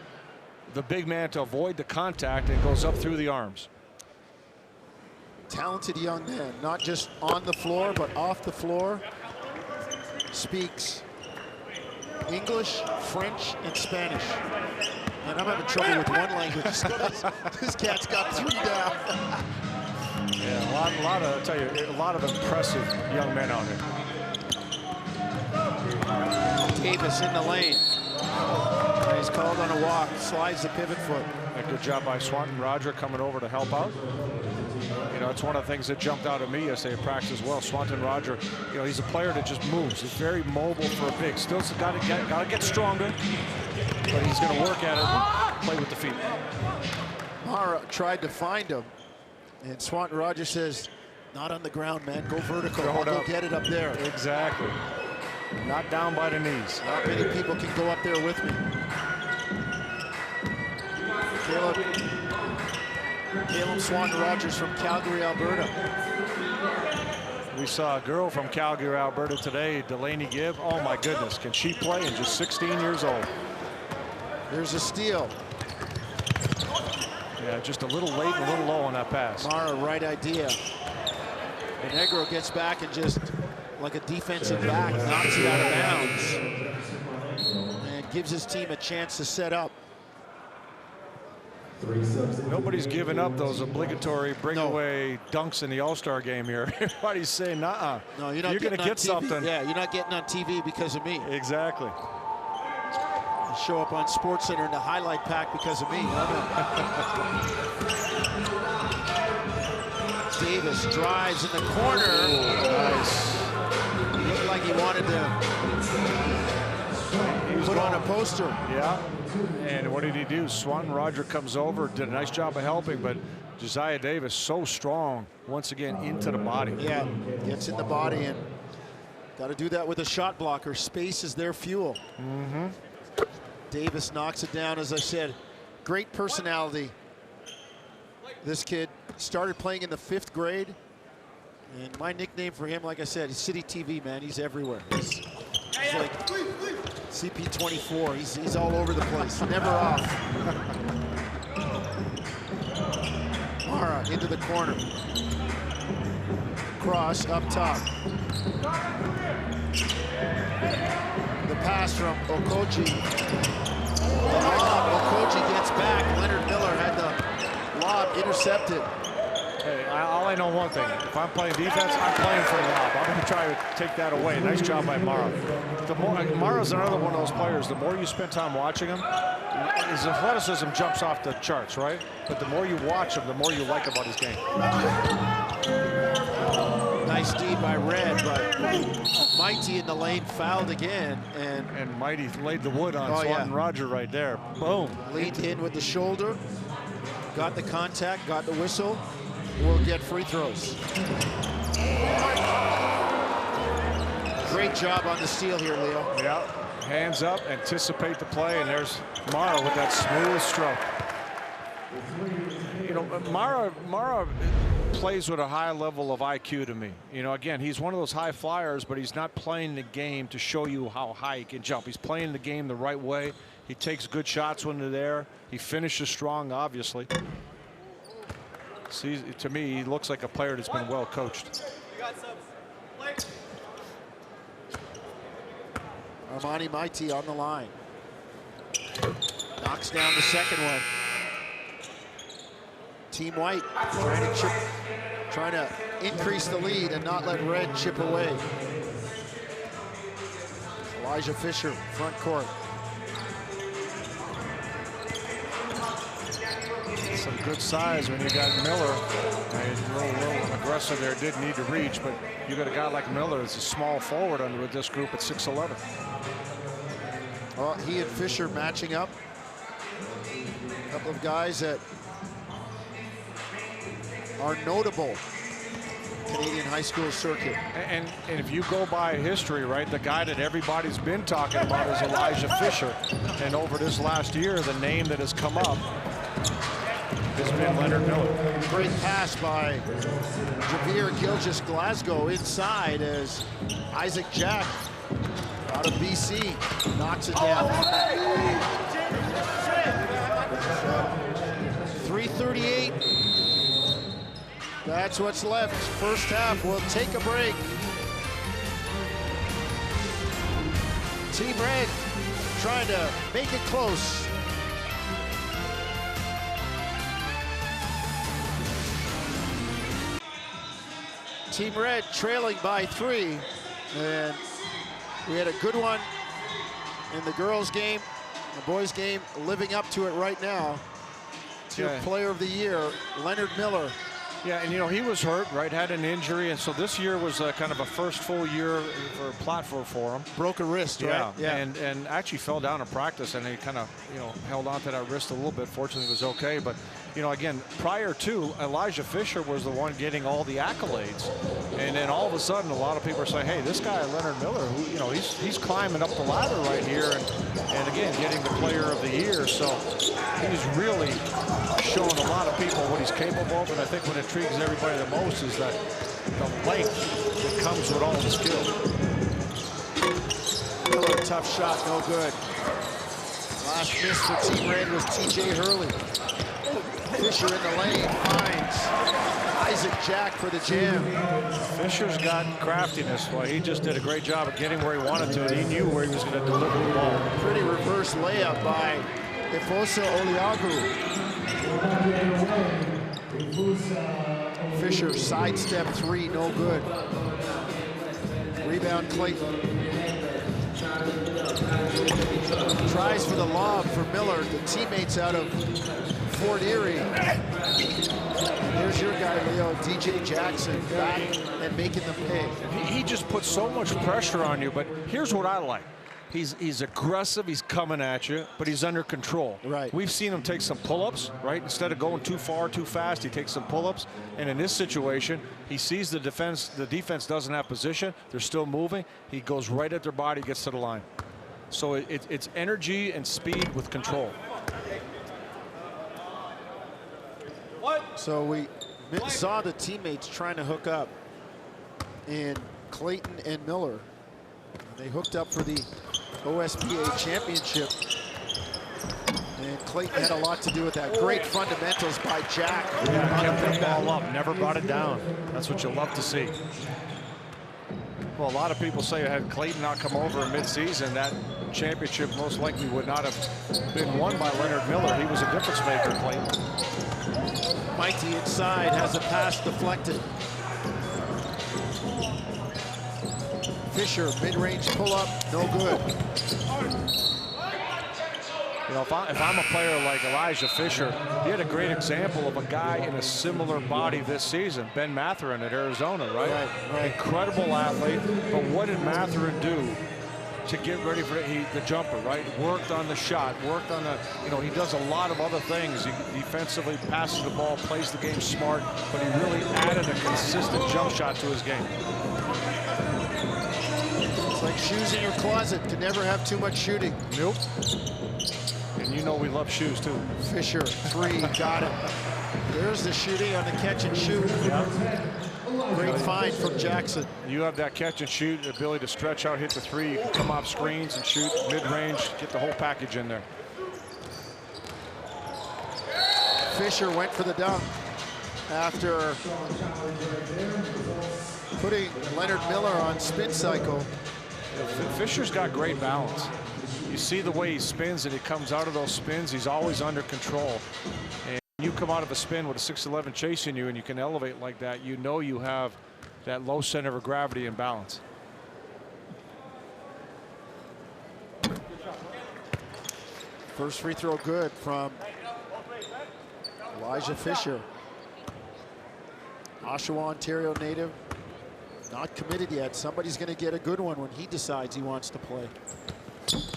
the big man to avoid the contact, and goes up through the arms. Talented young man, not just on the floor, but off the floor. Speaks English, French, and Spanish. And I'm having trouble with one language. This cat's got 3 down. Yeah, a lot of, I'll tell you, a lot of impressive young men out here. Davis in the lane. He's called on a walk, slides the pivot foot. A good job by Swanton Roger coming over to help out. You know, it's one of the things that jumped out at me yesterday at practice as well. Swanton Roger, you know, he's a player that just moves. He's very mobile for a big. Still got to get stronger, but he's going to work at it and play with the feet. Mara tried to find him, and Swanton Roger says, not on the ground, man. Go vertical. I'll go get it up there. Exactly. Not down by the knees. Not many people can go up there with me. Caleb Swanton Rogers from Calgary, Alberta. We saw a girl from Calgary, Alberta today, Delaney Gibb. Oh my goodness, can she play? And just 16 years old. There's a steal. Yeah, just a little late and a little low on that pass. Mara, right idea. Monegro gets back and just, like a defensive back, knocks it out of bounds. And gives his team a chance to set up. Nobody's giving up those obligatory bring-away dunks in the All-Star game here. Everybody's saying, nah, no, you're going to get something. Yeah, you're not getting on TV because of me. Exactly. You show up on SportsCenter in the highlight pack because of me. Davis drives in the corner. Nice. He looked like he wanted to put on a poster. Yeah. And what did he do? Swanton Roger comes over, did a nice job of helping, but Josiah Davis so strong once again into the body. Yeah, gets in the body, and got to do that with a shot blocker. Space is their fuel. Davis knocks it down, as I said. Great personality. This kid started playing in the 5th grade, and my nickname for him, like I said, is City TV, man. He's everywhere. He's like CP24. He's all over the place, never off. Mara into the corner. Cross up top. The pass from Okoji. The lob, Okoji gets back. Leonard Miller had the lob intercepted. Hey, all I know one thing. If I'm playing defense, I'm playing for the lob. I'm going to try to take that away. Nice job by Mara. Mara's another one of those players. The more you spend time watching him, his athleticism jumps off the charts, right? But the more you watch him, the more you like about his game. Nice D by Red, but Mighty in the lane fouled again. And Mighty laid the wood on Swanton Roger right there. Boom. Leaned in with the shoulder. Got the contact, got the whistle. We'll get free throws. Great job on the steal here, Leo. Yeah, hands up, anticipate the play, and there's Mara with that smooth stroke. You know, Mara plays with a high level of IQ to me. You know, again, he's one of those high flyers, but he's not playing the game to show you how high he can jump. He's playing the game the right way. He takes good shots when they're there. He finishes strong, obviously. See, to me, he looks like a player that's been well coached. Armani Mighty on the line. Knocks down the second one. Team White trying to increase the lead and not let Red chip away. Elijah Fisher, front court. Some good size when you got Miller. And a little aggressive there, did need to reach, but you got a guy like Miller that's a small forward under with this group at 6'11". Well, he and Fisher matching up. A couple of guys that are notable Canadian high school circuit. And if you go by history, right, the guy that everybody's been talking about is Elijah Fisher. And over this last year, the name that has come up has been Leonard Miller. Great pass by Javier Gilgis-Glasgow inside as Isaac Jack out of BC knocks it down. 3:38. That's what's left. First half, we'll take a break. Team Red trying to make it close. Team Red trailing by 3, and we had a good one in the girls' game. The boys' game living up to it right now. Player of the year, Leonard Miller. Yeah, and you know, he was hurt, right? Had an injury, and so this year was kind of a first full year for a platform for him. Broke a wrist, right? Yeah, and actually fell down in practice, and he kind of, you know, held on to that wrist a little bit. Fortunately, it was okay. But, you know, again, prior to, Elijah Fisher was the one getting all the accolades. And then all of a sudden, a lot of people are saying, hey, this guy, Leonard Miller, who, you know, he's climbing up the ladder right here, and again, getting the player of the year. So he's really showing a lot of people what he's capable of, and I think what intrigues everybody the most is that the length that comes with all the skill. Miller, tough shot, no good. Last miss for Team Red was TJ Hurley. Fisher in the lane finds Isaac Jack for the jam. Fisher's got craftiness. Well, he just did a great job of getting where he wanted to, and he knew where he was going to deliver the ball. Pretty reverse layup by Ifosa Oliagu. Fisher sidestep 3, no good. Rebound Clayton. Tries for the lob for Miller, the teammates out of Fort Erie. And there's your guy, Leo, DJ Jackson, back and making them pay. He just puts so much pressure on you, but here's what I like. He's aggressive, he's coming at you, but he's under control. Right. We've seen him take some pull-ups, right? Instead of going too far, too fast, he takes some pull-ups. And in this situation, he sees the defense doesn't have position, they're still moving. He goes right at their body, gets to the line. So it's energy and speed with control. So we saw the teammates trying to hook up in Clayton and Miller. They hooked up for the OSBA championship. And Clayton had a lot to do with that. Great fundamentals by Jack. Yeah, kept the ball up, never brought it down. That's what you love to see. Well, a lot of people say had Clayton not come over in midseason, that championship most likely would not have been won by Leonard Miller. He was a difference maker, Clayton. Mighty inside, has a pass deflected. Fisher, mid-range pull-up, no good. You know, if I'm a player like Elijah Fisher, he had a great example of a guy in a similar body this season, Ben Mathurin at Arizona, right? Right. Incredible athlete, but what did Mathurin do to get ready for the jumper, right? Worked on the shot, worked on the, you know, he does a lot of other things. He defensively passes the ball, plays the game smart, but he really added a consistent jump shot to his game. It's like shoes in your closet, can never have too much shooting. Nope. And you know we love shoes too. Fisher, 3, got it. There's the shooting on the catch and shoot. Yep. Great find from Jackson. You have that catch and shoot, the ability to stretch out, hit the 3. You can come off screens and shoot mid-range, get the whole package in there. Fisher went for the dunk after putting Leonard Miller on spin cycle. Fisher's got great balance. You see the way he spins and he comes out of those spins, he's always under control. And you come out of a spin with a 6'11" chasing you and you can elevate like that, you know you have that low center of gravity and balance. First free throw good from Elijah Fisher. Oshawa, Ontario native. Not committed yet. Somebody's going to get a good one when he decides he wants to play.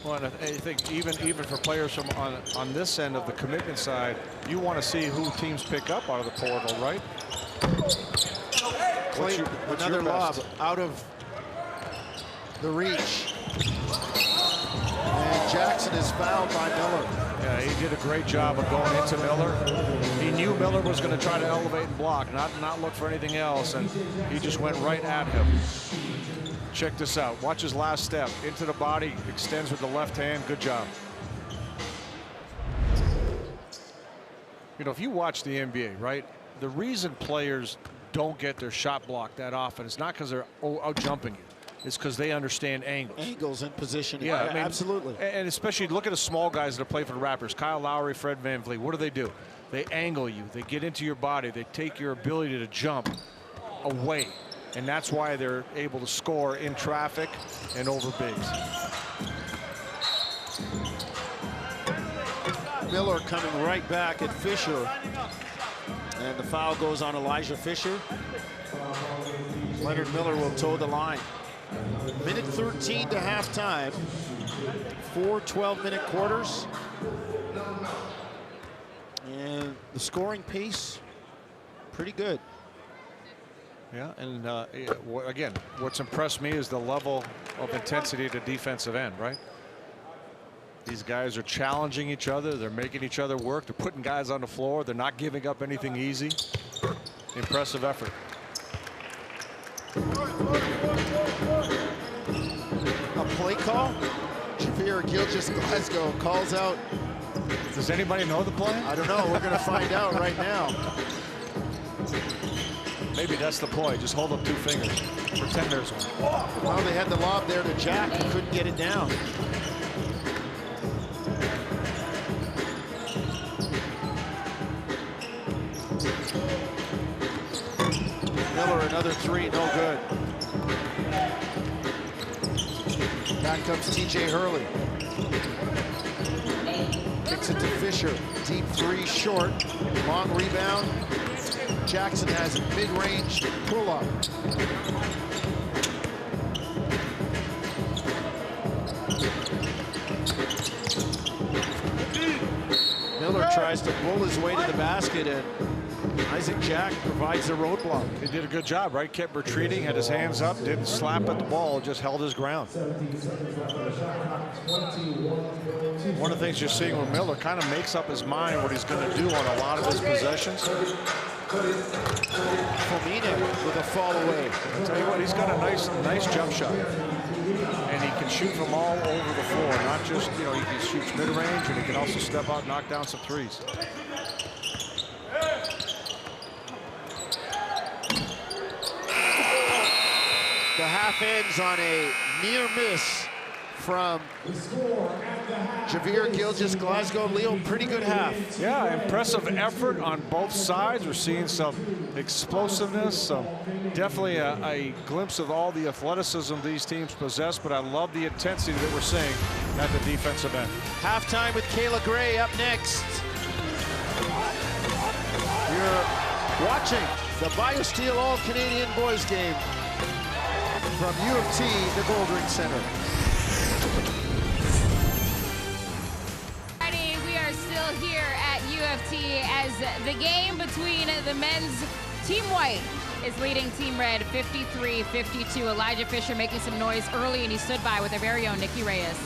Well, and I think even for players from on this end of the commitment side, you want to see who teams pick up out of the portal, right? What's another lob out of the reach. And Jackson is fouled by Miller. Yeah, he did a great job of going into Miller. He knew Miller was going to try to elevate and block, not look for anything else, and he just went right at him. Check this out. Watch his last step. Into the body, extends with the left hand. Good job. You know, if you watch the NBA, right, the reason players don't get their shot blocked that often is not because they're out jumping you. It's because they understand angles. Angles and positioning. Yeah, I mean, absolutely. And especially look at the small guys that play for the Raptors. Kyle Lowry, Fred VanVleet. What do? They angle you. They get into your body. They take your ability to jump away. And that's why they're able to score in traffic and over bigs. Miller coming right back at Fisher. And the foul goes on Elijah Fisher. Leonard Miller will toe the line. Minute 13 to halftime. 4 12-minute quarters. And the scoring pace, pretty good. Yeah, and again, what's impressed me is the level of intensity at the defensive end, right? These guys are challenging each other. They're making each other work. They're putting guys on the floor. They're not giving up anything easy. Impressive effort. A play call. Javier Gilgeous-Glasgow calls out. Does anybody know the play? I don't know. We're going to find out right now. Maybe that's the play. Just hold up 2 fingers. Pretend there's one. Well, they had the lob there to Jack. He couldn't get it down. Miller, another 3, no good. Back comes TJ Hurley. Kicks it to Fisher. Deep 3, short. Long rebound. Jackson has a mid-range pull-up. Miller tries to pull his way to the basket, and Isaac Jack provides the roadblock. He did a good job, right? Kept retreating, had his hands up, didn't slap at the ball, just held his ground. One of the things you're seeing with Miller, kind of makes up his mind what he's going to do on a lot of his possessions. Fominik with a fall away. I'll tell you what, he's got a nice jump shot. And he can shoot from all over the floor, not just, you know, he can shoot mid-range, and he can also step out and knock down some threes. The half ends on a near miss from Javier Gilgeous-Glasgow. Leo, pretty good half. Yeah, impressive effort on both sides. We're seeing some explosiveness, definitely a glimpse of all the athleticism these teams possess, but I love the intensity that we're seeing at the defensive end. Halftime with Kayla Gray up next. You're watching the BioSteel All-Canadian Boys game from U of T, the Goldring Center. We are still here at U of T as the game between the men's Team White is leading Team Red 53-52. Elijah Fisher making some noise early, and he stood by with their very own Nikki Reyes.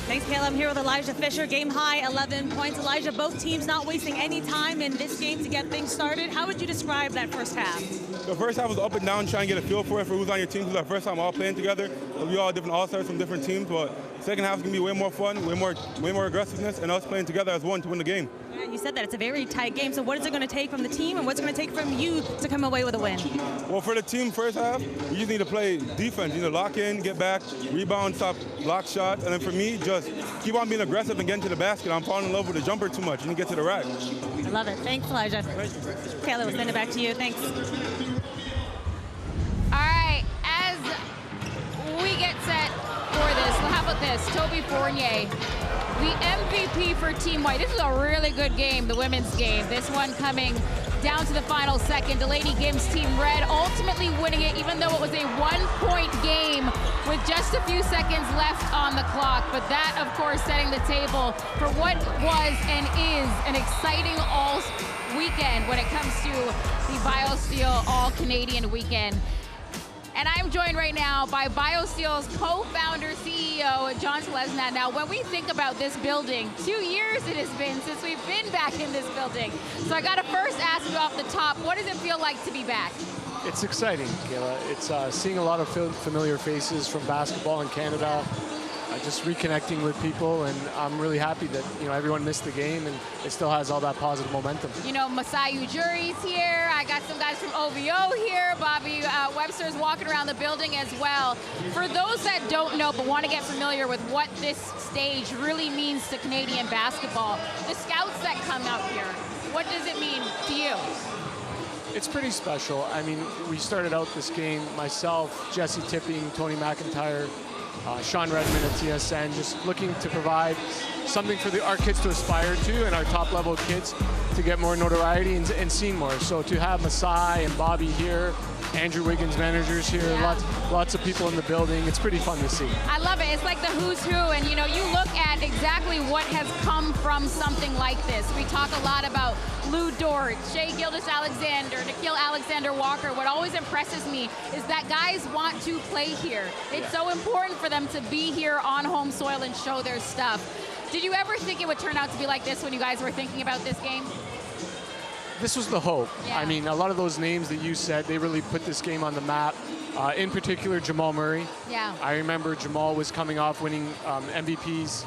Thanks, Kayla. I'm here with Elijah Fisher. Game high, 11 points. Elijah, both teams not wasting any time in this game to get things started. How would you describe that first half? The first half was up and down, trying to get a feel for it, for who's on your team. It was our first time all playing together. We all different all-stars from different teams, but second half is going to be way more fun, way more aggressiveness, and us playing together as one to win the game. Yeah, you said that it's a very tight game, so what is it going to take from the team, and what's it going to take from you to come away with a win? Well, for the team first half, we just need to play defense. You need to lock in, get back, rebound, stop block shots, and then for me, just keep on being aggressive and getting to the basket. I'm falling in love with the jumper too much, and you get to the rack. I love it. Thanks, Elijah. Kayla, we'll send it back to you. Thanks. All right, as we get set for this, well, how about this? Toby Fournier, the MVP for Team White. This is a really good game, the women's game. This one coming down to the final second. Delaney Gibbs' Team Red ultimately winning it, even though it was a 1-point game with just a few seconds left on the clock. But that, of course, setting the table for what was and is an exciting all weekend when it comes to the BioSteel All-Canadian Weekend. And I'm joined right now by BioSteel's co-founder, CEO, John Selesnat. Now, when we think about this building, 2 years it has been since we've been back in this building. So I gotta first ask you off the top, what does it feel like to be back? It's exciting, Kayla. It's seeing a lot of familiar faces from basketball in Canada, just reconnecting with people, and I'm really happy that everyone missed the game and it still has all that positive momentum. Masai Ujiri's here. I got some guys from OVO here. Bobby Webster's walking around the building as well. For those that don't know but want to get familiar with what this stage really means to Canadian basketball, the scouts that come out here, what does it mean to you? It's pretty special. I mean, we started out this game, myself, Jesse Tipping, Tony McIntyre, Sean Redmond at TSN, just looking to provide something for our kids to aspire to and our top level kids to get more notoriety and seen more. So to have Masai and Bobby here, Andrew Wiggins managers here, lots of people in the building, it's pretty fun to see. I love it. It's like the who's who, and you look at exactly what has come from something like this. We talk a lot about Lou Dort, Shea Gilgeous-Alexander, Nickeil Alexander-Walker. What always impresses me is that guys want to play here. It's so important for them to be here on home soil and show their stuff. Did you ever think it would turn out to be like this when you guys were thinking about this game? This was the hope. Yeah. I mean, a lot of those names that you said, they really put this game on the map. In particular, Jamal Murray. Yeah. I remember Jamal was coming off winning MVPs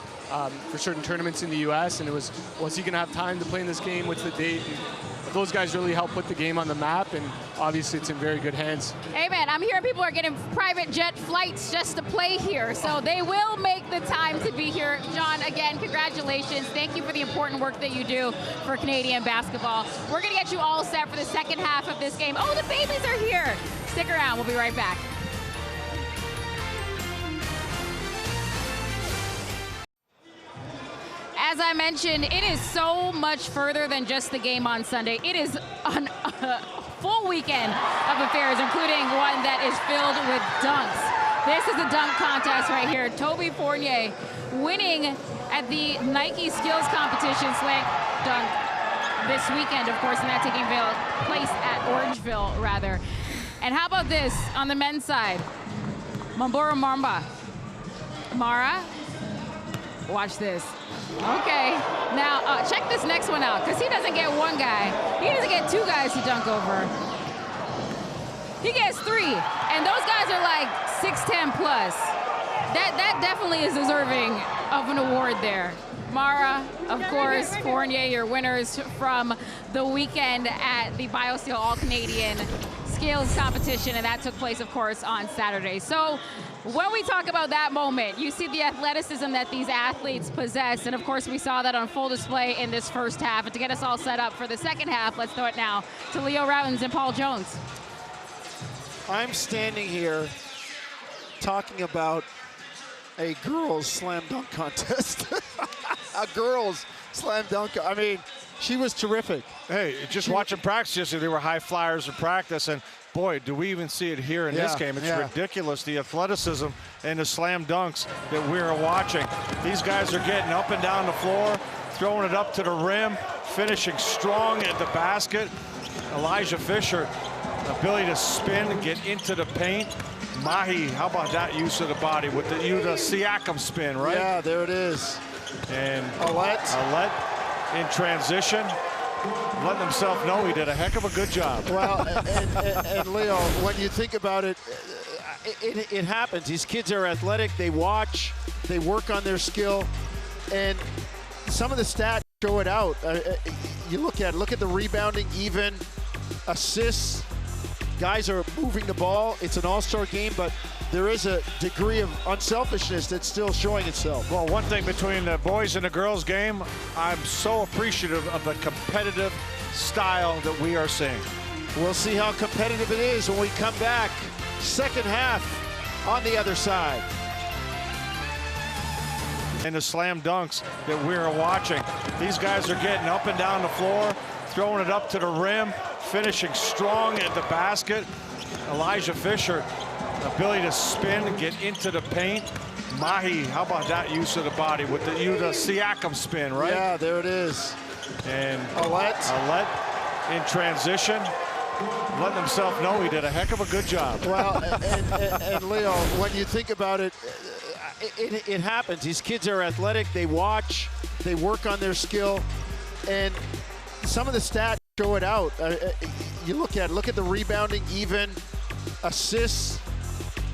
for certain tournaments in the US, and it was he going to have time to play in this game? What's the date? And those guys really helped put the game on the map, and obviously it's in very good hands. Hey man, I'm hearing people are getting private jet flights just to play here, so they will make the time to be here. John, again, congratulations. Thank you for the important work that you do for Canadian basketball. We're gonna get you all set for the second half of this game. Oh, the babies are here. Stick around, we'll be right back. As I mentioned, it is so much further than just the game on Sunday. It is a full weekend of affairs, including one that is filled with dunks. This is the dunk contest right here. Toby Fournier winning at the Nike Skills Competition slam dunk this weekend, of course, and that taking place at Orangeville, rather. And how about this on the men's side? Mambora Mara, watch this. Okay, now check this next one out, because he doesn't get one guy. He doesn't get two guys to dunk over. He gets three, and those guys are like 6'10 plus. That definitely is deserving of an award there. Mara, of course, Fournier, your winners from the weekend at the BioSteel All-Canadian Skills Competition, and that took place, of course, on Saturday. So when we talk about that moment, you see the athleticism that these athletes possess, and of course we saw that on full display in this first half. And to get us all set up for the second half, let's throw it now to Leo Routins and Paul Jones. I'm standing here talking about a girls' slam dunk contest. A girls' slam dunk. I mean, she was terrific. Hey, just watching practice yesterday, they were high flyers in practice, and boy, do we even see it here in this game. It's ridiculous, the athleticism and the slam dunks that we're watching. These guys are getting up and down the floor, throwing it up to the rim, finishing strong at the basket. Elijah Fisher, ability to spin, get into the paint. Mahi, how about that use of the body with the Siakam spin, right? Yeah, there it is. And Alette in transition, letting himself know he did a heck of a good job. Well, and Leo, when you think about it, it happens. These kids are athletic. They watch. They work on their skill. And some of the stats show it out. You look at the rebounding, even assists. Guys are moving the ball. It's an all-star game, but there is a degree of unselfishness that's still showing itself. Well, one thing between the boys and the girls game, I'm so appreciative of the competitive style that we are seeing. We'll see how competitive it is when we come back. Second half on the other side. And the slam dunks that we're watching. These guys are getting up and down the floor, throwing it up to the rim. finishing strong at the basket. Elijah Fisher, ability to spin and get into the paint. Mahi, how about that use of the body with the Siakam spin, right? Yeah, there it is. And Alette in transition, letting himself know he did a heck of a good job. Well, and Leo, when you think about it, it happens. These kids are athletic. They watch, they work on their skill, and some of the stats show it out. You look at the rebounding, even assists.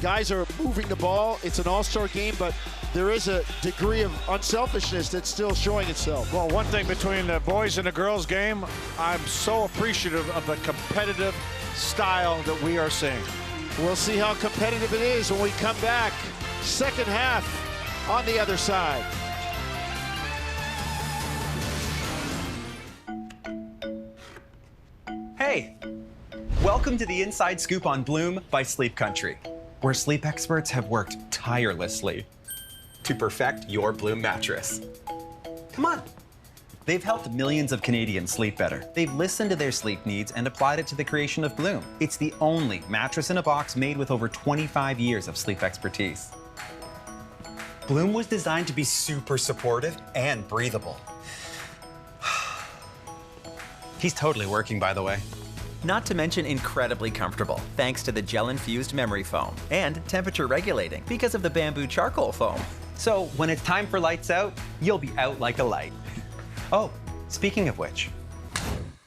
Guys are moving the ball. It's an all-star game, but there is a degree of unselfishness that's still showing itself. Well, one thing between the boys and the girls game, I'm so appreciative of the competitive style that we are seeing. We'll see how competitive it is when we come back. Second half on the other side. Hey, welcome to the Inside Scoop on Bloom by Sleep Country, where sleep experts have worked tirelessly to perfect your Bloom mattress. Come on. They've helped millions of Canadians sleep better. They've listened to their sleep needs and applied it to the creation of Bloom. It's the only mattress in a box made with over 25 years of sleep expertise. Bloom was designed to be super supportive and breathable. He's totally working, by the way. Not to mention incredibly comfortable, thanks to the gel-infused memory foam, and temperature regulating because of the bamboo charcoal foam. So when it's time for lights out, you'll be out like a light. Oh, speaking of which,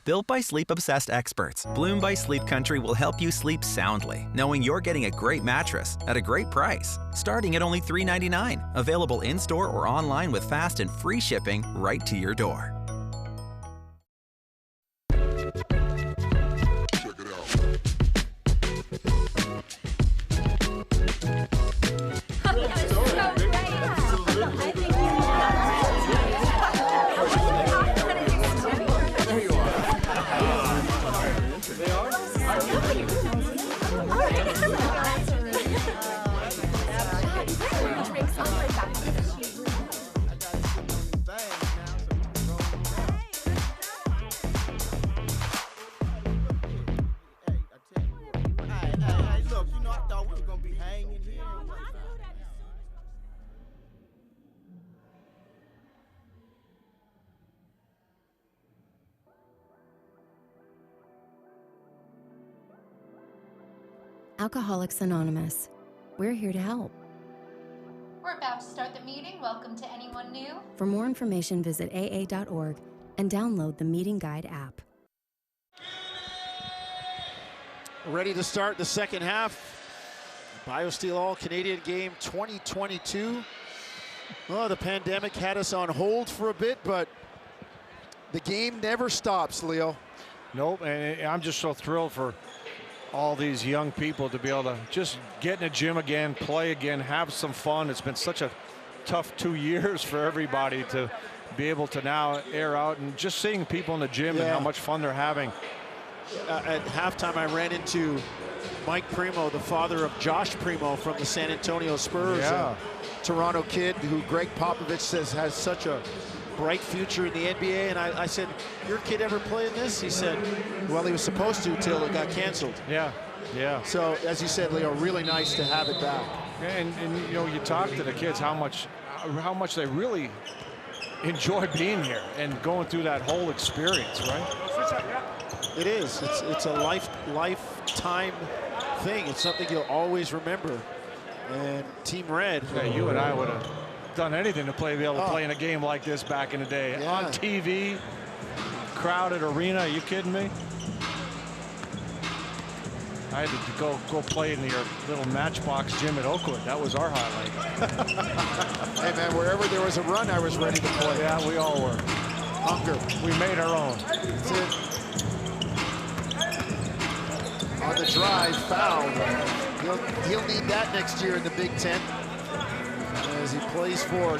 built by sleep-obsessed experts, Bloom by Sleep Country will help you sleep soundly, knowing you're getting a great mattress at a great price, starting at only $3.99. Available in-store or online with fast and free shipping right to your door. Alcoholics Anonymous. We're here to help. We're about to start the meeting. Welcome to anyone new. For more information, visit aa.org and download the Meeting Guide app. Ready to start the second half. BioSteel All-Canadian game 2022. Well, the pandemic had us on hold for a bit, but the game never stops, Leo. Nope, and I'm just so thrilled for all these young people to be able to just get in a gym again, play again, have some fun. It's been such a tough 2 years for everybody to be able to now air out, and just seeing people in the gym and how much fun they're having. At halftime, I ran into Mike Primo, the father of Josh Primo from the San Antonio Spurs, a Toronto kid who Greg Popovich says has such a bright future in the NBA. And I said, your kid ever play in this? He said, well, he was supposed to till it got canceled. Yeah. So, as you said, Leo, really nice to have it back. And you know, you talk to the kids how much they really enjoy being here and going through that whole experience, right? It is. It's a lifetime thing. It's something you'll always remember. And Team Red. Yeah, you and I would have done anything to be able to play in a game like this back in the day. On TV, crowded arena. Are you kidding me? I had to go play in your little Matchbox gym at Oakwood. That was our highlight. Hey, man, wherever there was a run, I was ready to play. Yeah, we all were. Hunger. We made our own. That's it. On the drive, foul. He'll need that next year in the Big Ten as he plays for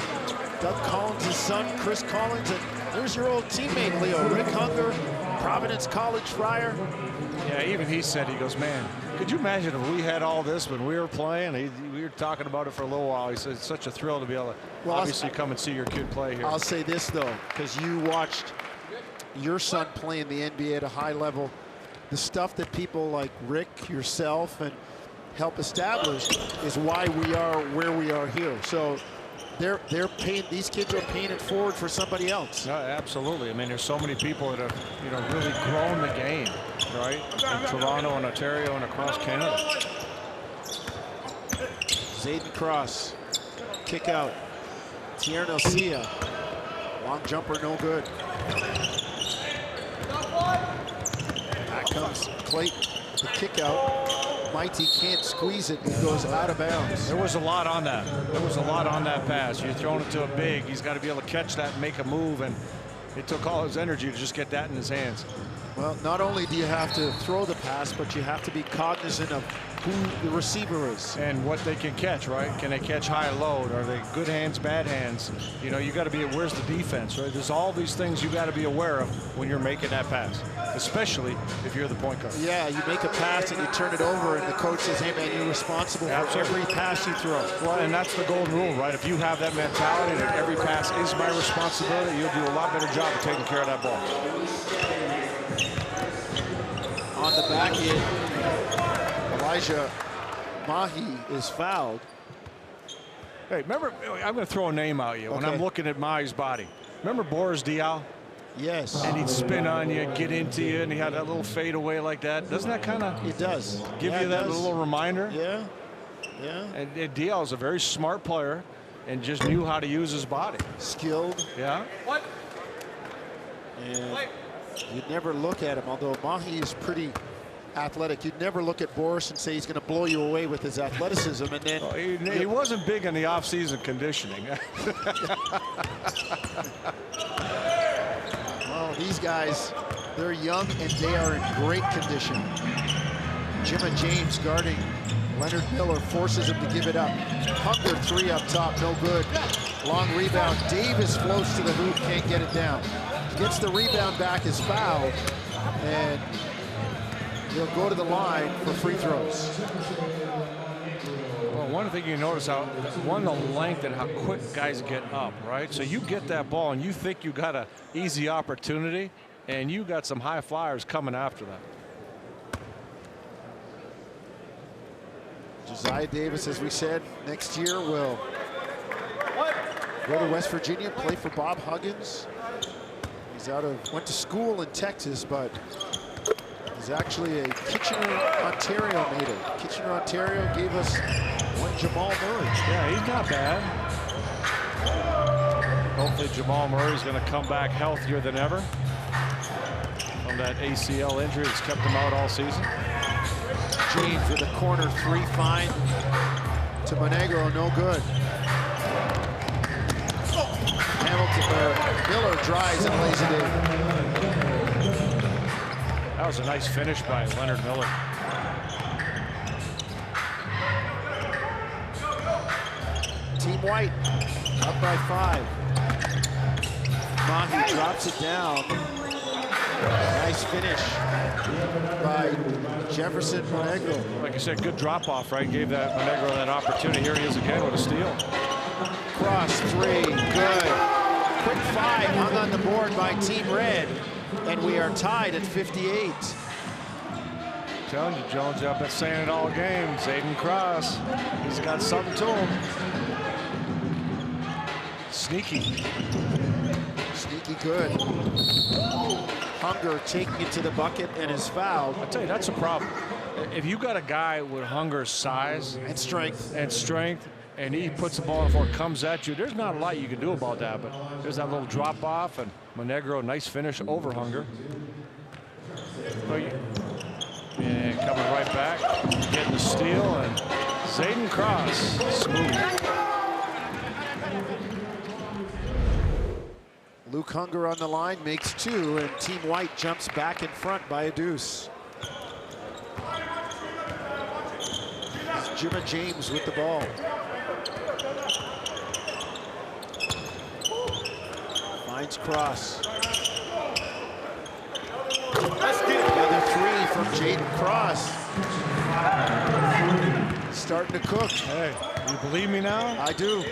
Doug Collins' son, Chris Collins. And there's your old teammate, Leo. Rick Hunger, Providence College Friar. Yeah, even he said, he goes, man, could you imagine if we had all this when we were playing? We were talking about it for a little while. He said it's such a thrill to be able to obviously come and see your kid play here. I'll say this, though, because you watched your son play in the NBA at a high level. the stuff that people like Rick, yourself, and help establish is why we are where we are here. So they're paying, these kids are paying it forward for somebody else. Absolutely. I mean, there's so many people that have, you know, really grown the game, right? In Toronto and Ontario and across Canada. Zayden Cross, kick out. Tierno Sia, long jumper, no good. Back comes Clayton, the kick out. Mighty can't squeeze it, it goes out of bounds. There was a lot on that. There was a lot on that pass. You're throwing it to a big, he's got to be able to catch that and make a move, and it took all his energy to just get that in his hands. Well, not only do you have to throw the pass, but you have to be cognizant of who the receiver is. And what they can catch, right? Can they catch high load? Are they good hands, bad hands? You know, you got to be, where's the defense, right? There's all these things you got to be aware of when you're making that pass, especially if you're the point guard. Yeah, you make a pass and you turn it over and the coach says, hey man, you're responsible for every pass you throw. Well, and that's the golden rule, right? If you have that mentality that every pass is my responsibility, you'll do a lot better job of taking care of that ball. On the back end, Elijah Mahi is fouled. Hey, remember, I'm going to throw a name out you when I'm looking at Mahi's body. Remember Boris Diaw? Yes. And he'd spin on you, get into you, and he had that little fade away like that. Doesn't that kind of give you that little reminder? Yeah. Yeah. And Diaw is a very smart player and just knew how to use his body. Skilled. Yeah. What? And you'd never look at him, although Mahi is pretty athletic. You'd never look at Boris and say he's going to blow you away with his athleticism, and then he wasn't big on the off-season conditioning. Well, these guys, they're young and they are in great condition. Jimma James guarding Leonard Miller, forces him to give it up. Hunger three up top, no good. Long rebound. Davis floats to the hoop, can't get it down. Gets the rebound back, is fouled, and he'll go to the line for free throws. Well, one thing you notice how, one, the length and how quick guys get up, right? So you get that ball and you think you got an easy opportunity, and you got some high flyers coming after that. Josiah Davis, as we said, next year will go to West Virginia, play for Bob Huggins. He's went to school in Texas, but he's actually a Kitchener, Ontario native. Kitchener, Ontario gave us one Jamal Murray. Yeah, he's not bad. Hopefully Jamal Murray's going to come back healthier than ever from that ACL injury that's kept him out all season. James with a corner three, fine to Monegro, no good. Miller drives and lays it in. That was a nice finish by Leonard Miller. Team White up by 5. Mahi drops it down. Nice finish by Jefferson Monegro. Like you said, good drop off, right? Gave that Monegro that opportunity. Here he is again with a steal. Cross three, good. Quick 5 hung on the board by Team Red, and we are tied at 58. Telling you, Jones, I've been saying it all game. Zayden Cross, he's got something to him. Sneaky. Sneaky good. Hunger taking it to the bucket and is fouled. I tell you, that's a problem. If you got a guy with Hunger's size and strength, and he puts the ball on the floor, comes at you, there's not a lot you can do about that. But there's that little drop off, and Monegro, nice finish over Hunger. And coming right back, getting the steal, and Zayden Cross, smooth. Luke Hunger on the line, makes 2, and Team White jumps back in front by a deuce. Jimma James with the ball. Finds Cross. Another 3 from Jaden Cross. Starting to cook. Hey, you believe me now? I do.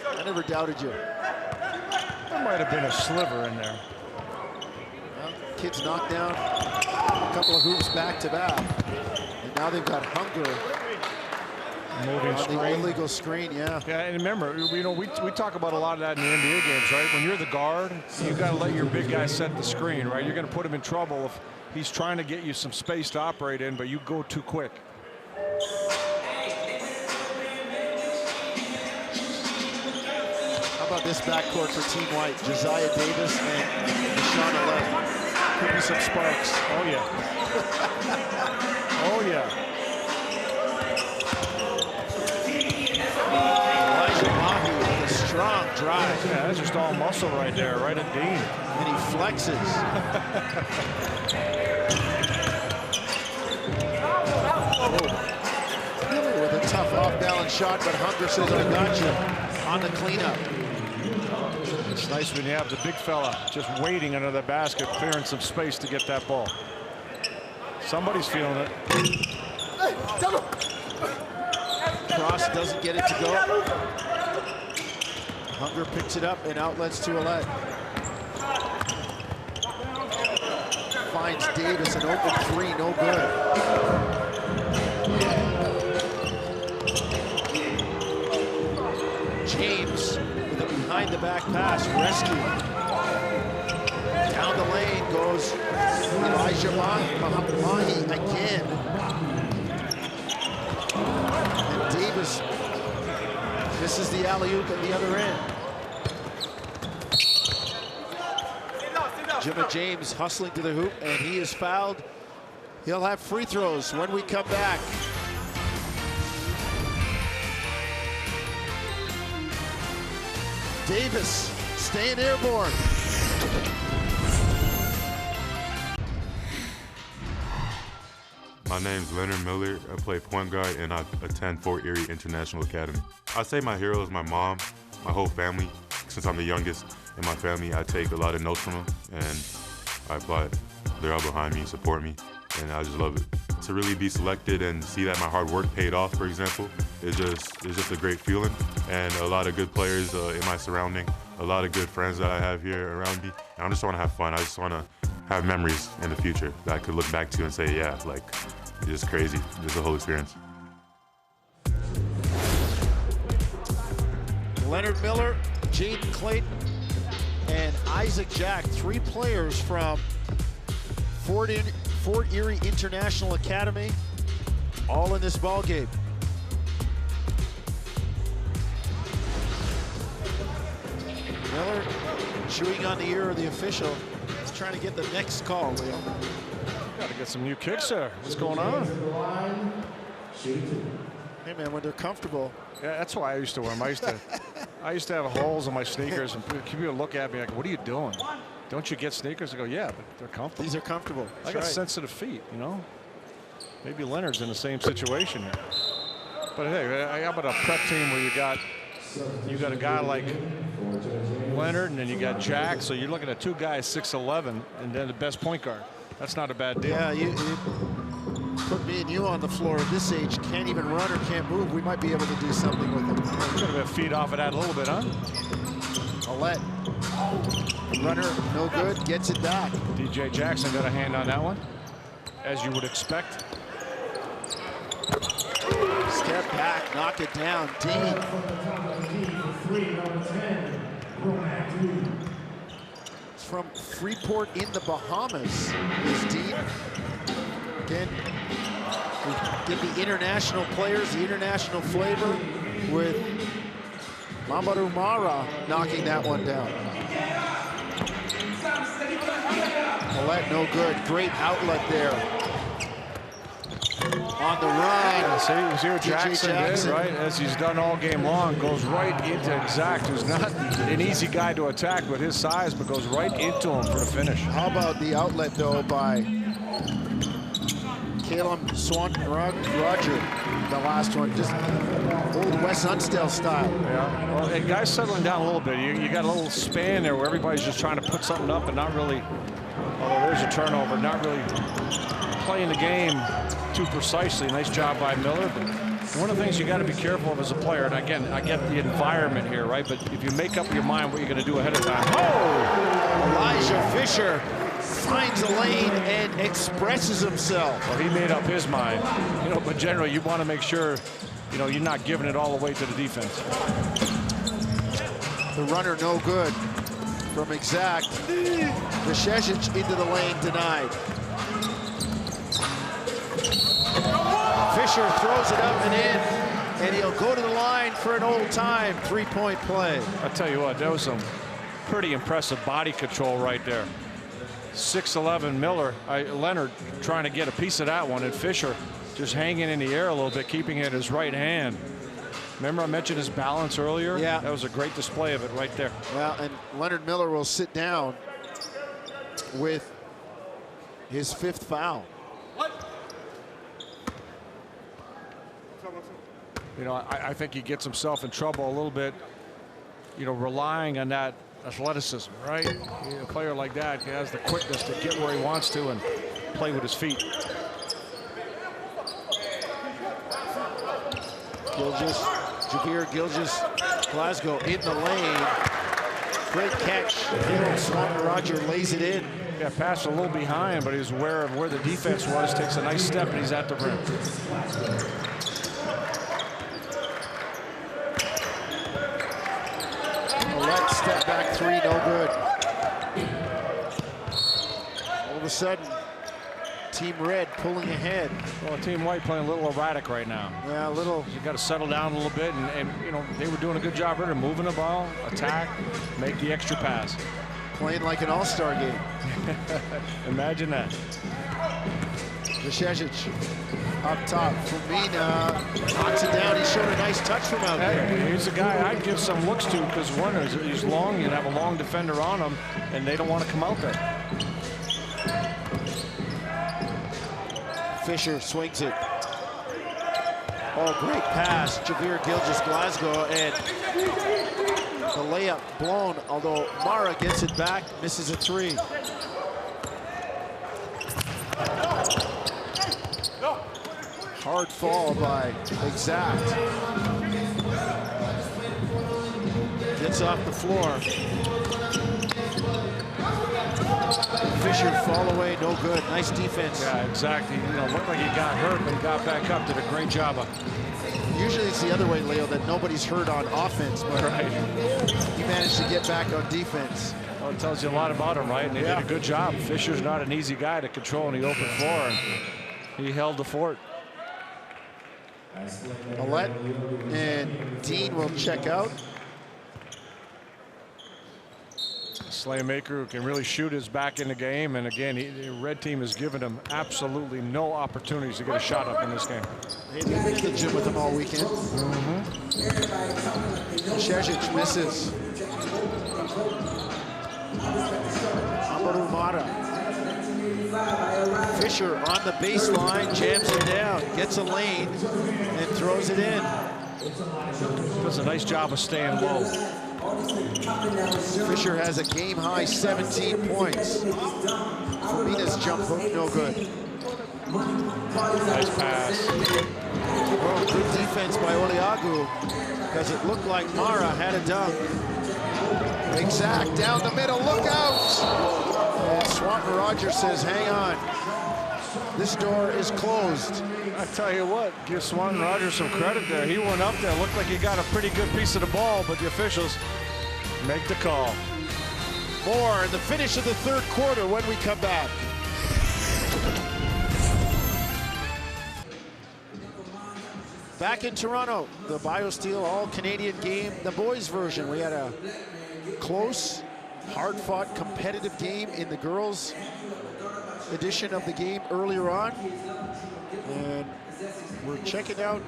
I never doubted you. There might have been a sliver in there. Well, kid's knocked down. A couple of hoops back to back. And now they've got Hunger. Moving on screen. the illegal screen, yeah. Yeah, and remember, you know, we talk about a lot of that in the NBA games, right? When you're the guard, you got to let your big guy set the screen, right? You're going to put him in trouble if he's trying to get you some space to operate in, but you go too quick. How about this backcourt for Team White? Josiah Davis and Deshaun Alette. Could be some sparks. Oh, yeah. Oh, yeah. Elijah Mahi with a strong drive. Yeah, that's just all muscle right there, right at Dean. And he flexes. Miller with a tough off-balance shot, but Hunger says, I got you on the cleanup. It's nice when you have the big fella just waiting under the basket, clearing some space to get that ball. Somebody's feeling it. Cross doesn't get it to go. Hunger picks it up and outlets to Alette. Finds Davis, an open three, no good. James with a behind the back pass, rescue. Down the lane goes Elijah Mahi again. And Davis misses the alley-oop at the other end. Jimmy James hustling to the hoop, and he is fouled. He'll have free throws when we come back. Davis staying airborne. My name's Leonard Miller. I play point guard and I attend Fort Erie International Academy. I say my hero is my mom, my whole family. Since I'm the youngest in my family, I take a lot of notes from them and I apply it. They're all behind me, support me, and I just love it. To really be selected and see that my hard work paid off, for example, it's just a great feeling. And a lot of good players in my surrounding, a lot of good friends that I have here around me. And I just want to have fun. I just want to have memories in the future that I could look back to and say, yeah, like, it's just crazy, just the whole experience. Leonard Miller, Jaden Clayton, and Isaac Jack, three players from Fort Erie International Academy, all in this ball game. Miller chewing on the ear of the official. He's trying to get the next call, Leo. Got to get some new kicks there. What's going on? Hey man, when they're comfortable. Yeah, that's why I used to wear them. I used to have holes in my sneakers, and people look at me like, "What are you doing? Don't you get sneakers?" I go, "Yeah, but they're comfortable." These are comfortable. I got sensitive feet, you know. Maybe Leonard's in the same situation here. But hey, how about a prep team where you got a guy like Leonard, and then you got Jack. So you're looking at two guys 6'11", and then the best point guard. That's not a bad deal. Yeah, you put me and you on the floor at this age, can't even run or can't move. We might be able to do something with them. We're going to feed off of that a little bit, huh? Alette, runner, no good, gets it back. DJ Jackson got a hand on that one, as you would expect. Step back, knock it down, Dean. From Freeport in the Bahamas is Dean. Again, we get the international players, the international flavor with Mamadou Mara knocking that one down. Alette, no good. Great outlet there. On the run. See here Jackson did, right? As he's done all game long, goes right into Exact, who's not an easy guy to attack with his size, but goes right into him for the finish. How about the outlet, though, by Caleb Roger, the last one, just old Wes Unstell style. Yeah, well, hey, guys settling down a little bit. You got a little span there where everybody's just trying to put something up and not really, oh, there's a turnover, not really playing the game too precisely. Nice job by Miller. But one of the things you got to be careful of as a player, and again, I get the environment here, right? But if you make up your mind what you're going to do ahead of time. Oh! Elijah Fisher finds a lane and expresses himself. Well, he made up his mind, you know, but generally you want to make sure, you know, you're not giving it all away to the defense. The runner no good from exact. Vashesic into the lane, denied. Fisher throws it up and in, and he'll go to the line for an old-time three-point play. I tell you what, that was some pretty impressive body control right there. 6'11" Miller, Leonard trying to get a piece of that one, and Fisher just hanging in the air a little bit, keeping it in his right hand. Remember I mentioned his balance earlier? Yeah. That was a great display of it right there. Well, and Leonard Miller will sit down with his 5th foul. You know, I think he gets himself in trouble a little bit, you know, relying on that athleticism, right? A player like that has the quickness to get where he wants to and play with his feet. Gilgeous, Javier Gilgeous, Glasgow in the lane. Great catch. Swanton Roger lays it in. Yeah, passed a little behind, but he's aware of where the defense was, takes a nice step, and he's at the rim. Let step back three, no good. All of a sudden, Team Red pulling ahead. Well, Team White playing a little erratic right now. Yeah, a little. You got to settle down a little bit, and you know, they were doing a good job of moving the ball, attack, make the extra pass. Playing like an all-star game. Imagine that. Vashesic up top. Fumina knocks it down. He showed a nice touch from out there. He's a guy I'd give some looks to, because one is he's long, you have a long defender on him, and they don't want to come out there. Fisher swings it. Oh, great pass. Javier Gilgeous Glasgow, and the layup blown, although Mara gets it back, misses a three. Hard fall by Exact. Gets off the floor. Fisher fall away, no good. Nice defense. Yeah, exactly. You know, looked like he got hurt, but he got back up, did a great job of. Usually it's the other way, Leo, that nobody's hurt on offense, but he managed to get back on defense. Well, it tells you a lot about him, right? And they did a good job. Fisher's not an easy guy to control in the open floor, and he held the fort. Millette and Dean will check out. Slaymaker, who can really shoot, is back in the game, and again, the red team has given him absolutely no opportunities to get a shot up in this game. They've been to the gym with him all weekend. Vashesic misses. Amaru Mara. Fisher on the baseline, jams it down, gets a lane, and throws it in. Does a nice job of staying low. Fisher has a game-high 17 points. Fumina's jump hook, no good. Nice pass. Oh, good defense by Oliagu, because it looked like Mara had a dunk. Exact down the middle, look out! And Swanton Rogers says, hang on. This door is closed. I tell you what, give Swanton Rogers some credit there. He went up there, looked like he got a pretty good piece of the ball, but the officials make the call. More in the finish of the third quarter when we come back. Back in Toronto, the BioSteel All-Canadian game, the boys version. We had a close, hard-fought, competitive game in the girls' edition of the game earlier on. And we're checking out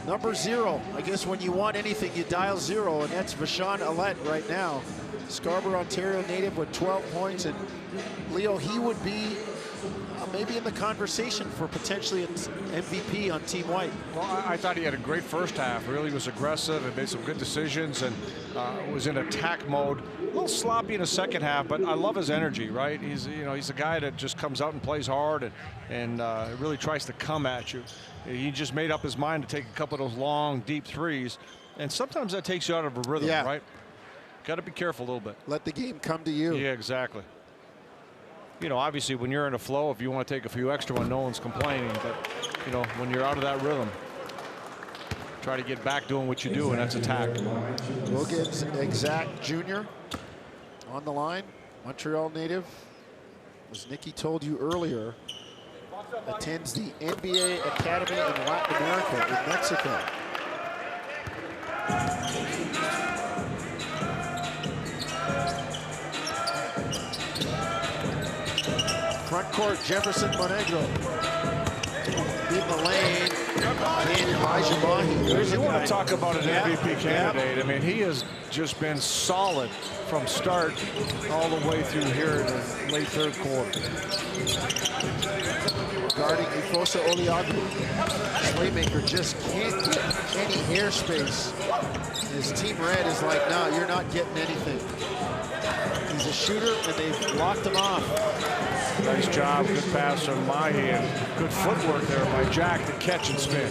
number 0. I guess when you want anything, you dial 0, and that's Vashon Alette right now. Scarborough, Ontario native with 12 points. And Leo, he would be maybe in the conversation for potentially an MVP on Team White. Well, I thought he had a great first half. Really was aggressive and made some good decisions, and was in attack mode. A little sloppy in the second half, but I love his energy. Right? He's a guy that just comes out and plays hard and really tries to come at you. He just made up his mind to take a couple of those long, deep threes, and sometimes that takes you out of a rhythm. Right? Got to be careful a little bit. Let the game come to you. Yeah, exactly. you know, obviously when you're in a flow, if you want to take a few extra one, no one's complaining. But, you know, when you're out of that rhythm, try to get back doing what you do, and that's attack. We'll get Exact Jr. on the line, Montreal native. As Nikki told you earlier, attends the NBA Academy in Latin America, in Mexico. Front court, Jefferson Monegro. Deep in the lane, and Elijah Mahi. You want to talk about an MVP candidate. I mean, he has just been solid from start all the way through here in the late third quarter. Guarding Ifosa Oliagu. Slaymaker just can't get any airspace. His team red is like, no, you're not getting anything. He's a shooter, and they've locked him off. Nice job, good pass from Mahi, and good footwork there by Jack to catch and spin.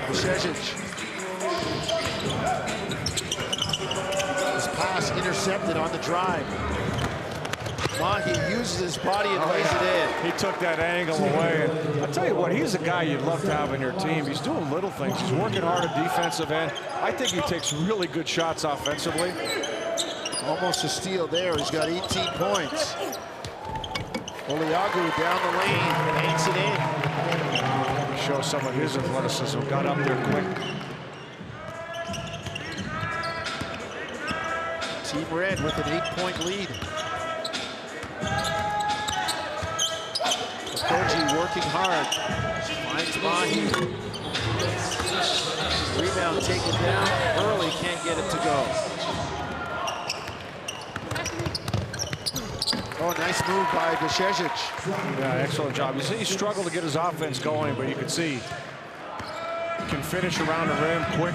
Vucevic. His pass intercepted on the drive. Mahi uses his body and lays it in. He took that angle away. And I'll tell you what, he's a guy you'd love to have in your team. He's doing little things. He's working hard at defensive end. I think he takes really good shots offensively. Almost a steal there. He's got 18 points. Oliagu down the lane, banks it in. Show some of his athleticism. Got up there quick. Team Red with an 8-point lead. Koji working hard. Finds Mahi. Rebound taken down early, can't get it to go. Oh, nice move by Vucevic. Yeah, excellent job. He struggled to get his offense going, but you can see he can finish around the rim quick.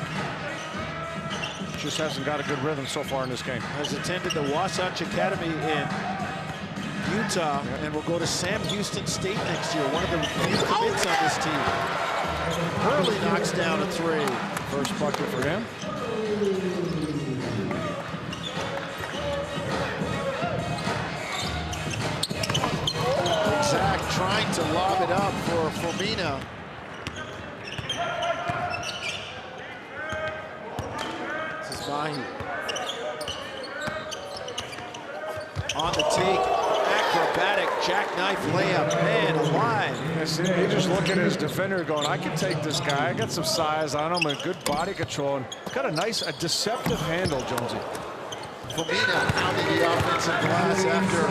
Just hasn't got a good rhythm so far in this game. Has attended the Wasatch Academy in Utah, and will go to Sam Houston State next year. One of the few commits on this team. Hurley knocks down a three. First bucket for him. Exact trying to lob it up for Fomina. This is Mahi. On the take, acrobatic jackknife layup, man alive. Yes, he just look at his defender going, I can take this guy. I got some size on him and good body control. And got a deceptive handle, Jonesy. Fomina pounding the offensive glass after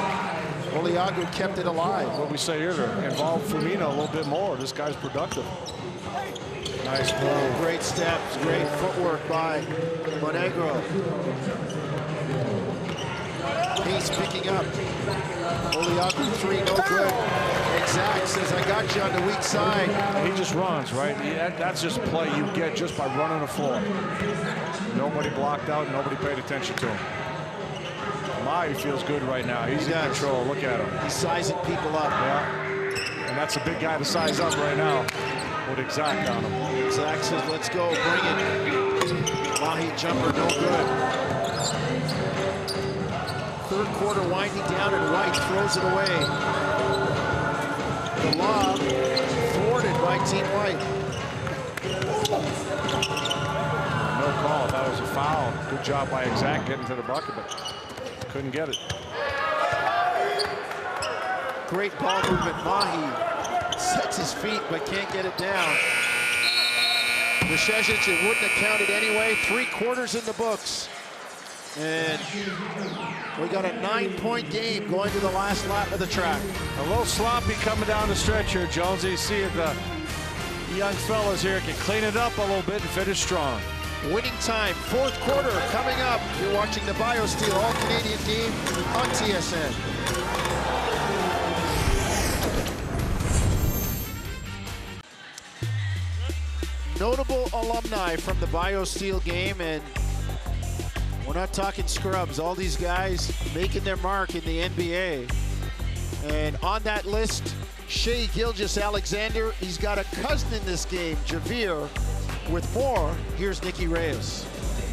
Oliagu kept it alive. What we say here, to involve Fomina a little bit more. This guy's productive. Nice move. Great steps, great footwork by Monegro. Pace picking up. Oliagu three, no good. Exact says, I got you on the weak side. He just runs, right? That's just play you get just by running the floor. Nobody blocked out, nobody paid attention to him. Mahi feels good right now. He's in control. Look at him. He's sizing people up. Yeah. And that's a big guy to size up right now with Exact on him. Exact says, let's go, bring it. Mahi jumper, no good. Third quarter winding down, and White throws it away. The lob thwarted by Team White. No call. That was a foul. Good job by Exact getting to the bucket, but couldn't get it. Great ball movement. Mahi sets his feet but can't get it down. Vucevic, it wouldn't have counted anyway. 3 quarters in the books. And we got a 9-point game going to the last lap of the track. A little sloppy coming down the stretch here, Jonesy. See if the young fellas here can clean it up a little bit and finish strong. Winning time, 4th quarter coming up. You're watching the BioSteel All-Canadian game on TSN. Notable alumni from the BioSteel game, and we're not talking scrubs. All these guys making their mark in the NBA. And on that list, Shai Gilgeous-Alexander. He's got a cousin in this game, Javier. With more, here's Nicky Reyes.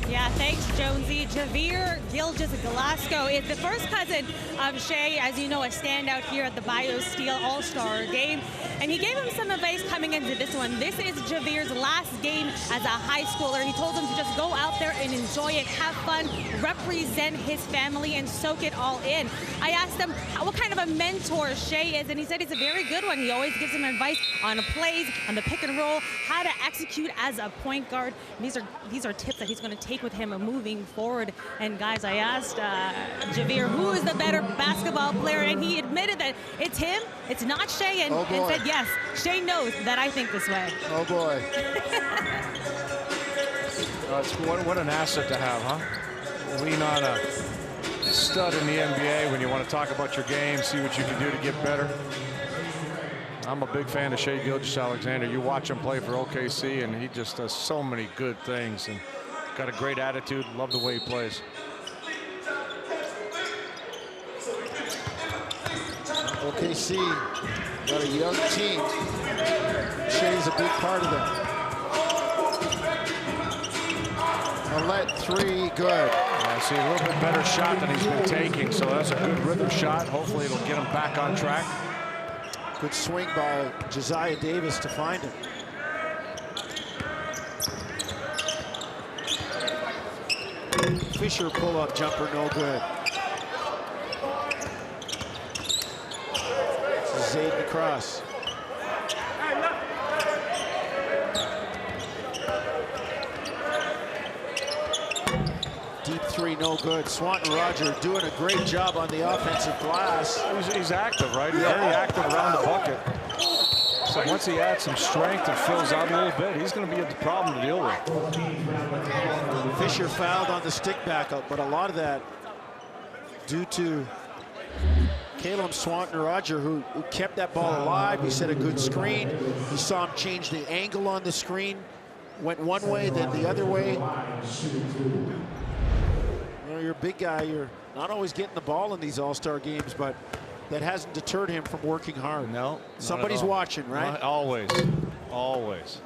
Yeah, thanks, Jonesy. Javier Gilgeous-Glasgow is the first cousin of Shea, as you know, a standout here at the BioSteel All-Star game. And he gave him some advice coming into this one. This is Javier's last game as a high schooler. He told him to just go out there and enjoy it, have fun, represent his family, and soak it all in. I asked him what kind of a mentor Shea is, and he said he's a very good one. He always gives him advice on the plays, on the pick and roll, how to execute as a point guard. And these are tips that he's going to take with him moving forward. And guys, I asked Javier who is the better basketball player, and he admitted that it's him, it's not Shea, and said yes, Shea knows that I think this way. Oh boy. What an asset to have, huh? Lean on a stud in the NBA when you want to talk about your game, see what you can do to get better. I'm a big fan of Shea Gilgeous-Alexander. You watch him play for OKC, and he just does so many good things, and got a great attitude. Love the way he plays. OKC got a young team. Shea's a big part of that. Let three, good. I see a little bit better shot than he's been taking, so that's a good rhythm shot. Hopefully it'll get him back on track. Good swing by Josiah Davis to find him. Fisher pull-up jumper, no good. Zayden across. Deep three, no good. Swanton Roger doing a great job on the offensive glass. He's active, right? Very active around the bucket. So once he adds some strength and fills out a little bit, he's going to be a problem to deal with. Fisher fouled on the stick backup, but a lot of that due to Caleb Swanton Roger, who kept that ball alive. He set a good screen. You saw him change the angle on the screen. Went one way, then the other way. You know, you're a big guy. You're not always getting the ball in these all-star games, but that hasn't deterred him from working hard. No. Somebody's watching, right? Not always. Always.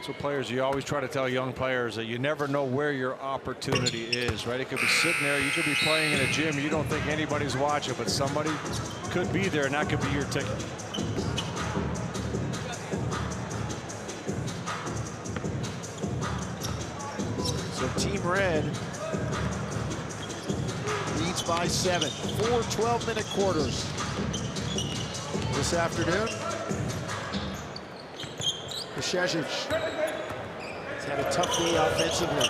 So players, you always try to tell young players that you never know where your opportunity is, right? It could be sitting there, you could be playing in a gym, you don't think anybody's watching, but somebody could be there, and that could be your ticket. So Team Red leads by 7. 4 12-minute quarters this afternoon. Šešić has had a tough day offensively.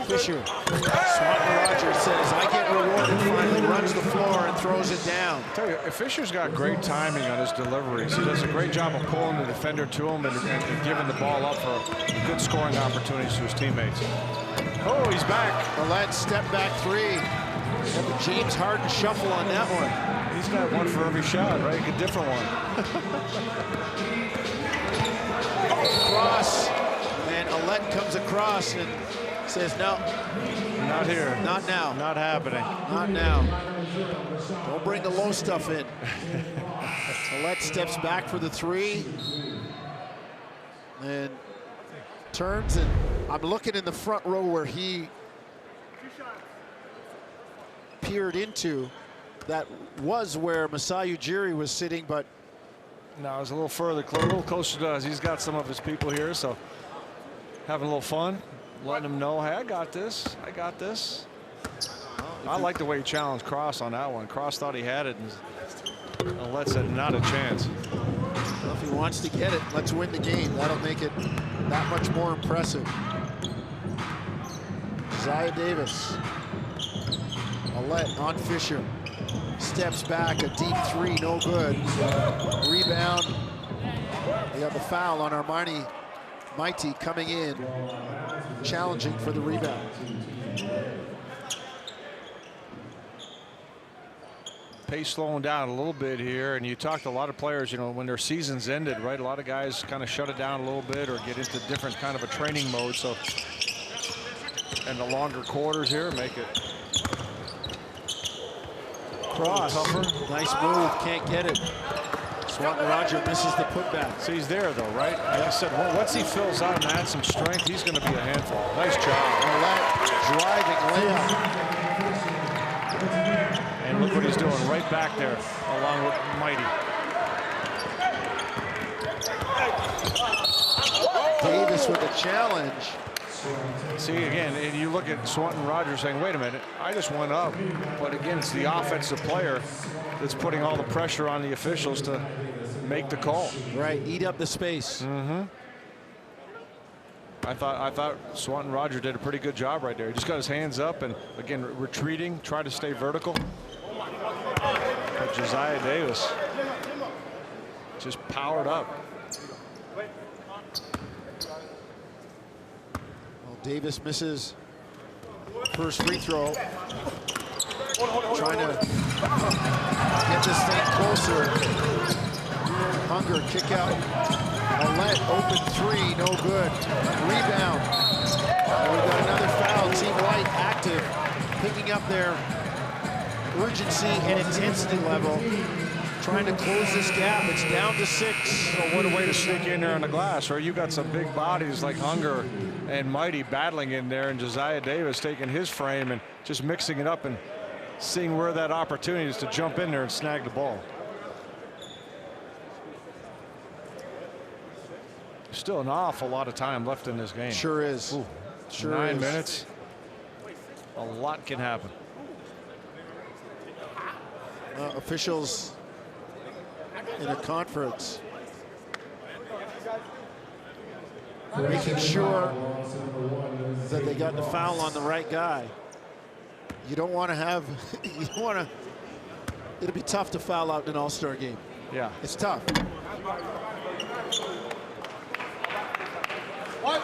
Fisher, Swanton Roger says, I get rewarded, finally runs the floor and throws it down. I tell you, Fisher's got great timing on his deliveries. He does a great job of pulling the defender to him and giving the ball up for good scoring opportunities to his teammates. Oh, he's back. Millett step back three. Got the James Harden shuffle on that one. He's got one for every shot, right? A different one. Cross, and Alette comes across and says, no. Not here. Not now. Not happening. Not now. Don't bring the low stuff in. Alette steps back for the three. And turns, and I'm looking in the front row where he peered into. That was where Masai Ujiri was sitting, but no, it's a little further, a little closer to us. He's got some of his people here, so having a little fun, letting him know, hey, I got this. I got this. I like the way he challenged Cross on that one. Cross thought he had it, and Alette said, not a chance. Well, if he wants to get it, let's win the game. That'll make it that much more impressive. Zaya Davis. Alette on Fisher. Steps back, a deep three, no good. Rebound. We have the foul on Armani Mighty coming in, challenging for the rebound. Pace slowing down a little bit here, and you talked to a lot of players, you know, when their season's ended, right? A lot of guys kind of shut it down a little bit or get into different kind of a training mode. So, and the longer quarters here make it Cross. tougher. Nice move, can't get it. Swanton Roger misses the putback. So he's there, though, right? Like I said, once he fills out and adds some strength, he's going to be a handful. Nice job. Driving layup. And look what he's doing right back there, along with Mighty. Davis with a challenge. See, again, and you look at Swanton Rogers saying, wait a minute, I just went up. But again, it's the offensive player that's putting all the pressure on the officials to make the call. Right, eat up the space. Mm-hmm. I thought Swanton Rogers did a pretty good job right there. He just got his hands up and, again, retreating, tried to stay vertical. But Josiah Davis just powered up. Davis misses first free throw. Trying to get this thing closer. Hunger, kick out. Ouellette, open three, no good. Rebound. And we've got another foul. Team White active, picking up their urgency and intensity level. Trying to close this gap. It's down to 6. Well, what a way to sneak in there on the glass, right? You got some big bodies like Hunger and Mighty battling in there, and Josiah Davis taking his frame and just mixing it up and seeing where that opportunity is to jump in there and snag the ball. Still an awful lot of time left in this game. Sure is. Ooh, sure 9 is. minutes. A lot can happen. Officials in a conference making sure that they got the foul on the right guy. You don't want to have, it'll be tough to foul out in an all-star game. Yeah. It's tough. I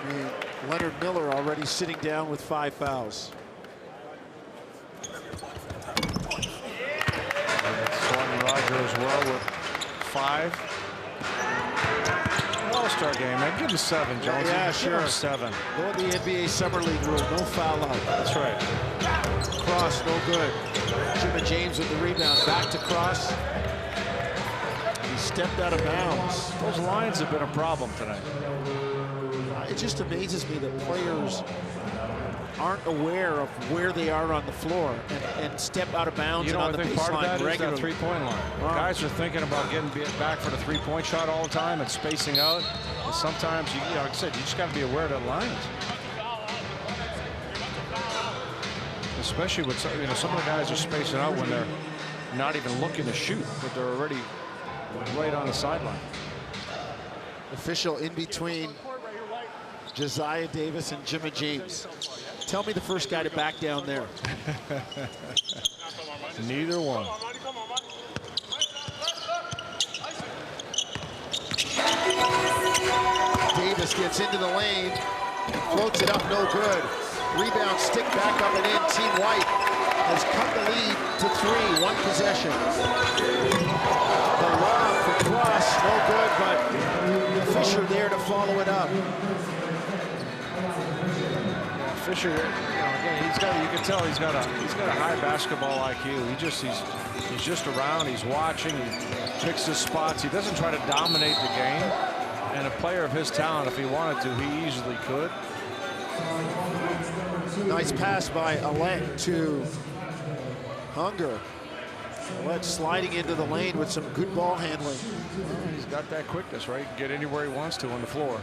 mean, Leonard Miller already sitting down with 5 fouls. Swanton Roger as well with 5. All-star game, man. Give him 7, Jones. Yeah, Give sure. him 7. Go with the NBA Summer League rule, no foul out. That's right. Cross, no good. Jimmy James with the rebound, back to Cross. He stepped out of bounds. Those lines have been a problem tonight. It just amazes me that players aren't aware of where they are on the floor and step out of bounds You know, and on I the think part of that baseline is that regularly. three-point line. Guys are thinking about getting back for the three-point shot all the time and spacing out. And sometimes, you know, like I said, you just got to be aware of that lines. Especially with some, you know, some of the guys are spacing out when they're not even looking to shoot, but they're already right on the sideline. Official in between Josiah Davis and Jimmy James. Tell me the first guy to back down there. Neither one. Davis gets into the lane, floats it up, no good. Rebound, stick back up and in. Team White has cut the lead to 3, 1 possession. The lob for Cross, no good, but Fisher there to follow it up. Fisher, you know, again, he's got, you can tell he's got a high basketball IQ. He's just around, he's watching, he picks his spots. He doesn't try to dominate the game. And a player of his talent, if he wanted to, he easily could. Nice pass by Ouellette to Hunger. Ouellette sliding into the lane with some good ball handling. Well, he's got that quickness, right? He can get anywhere he wants to on the floor.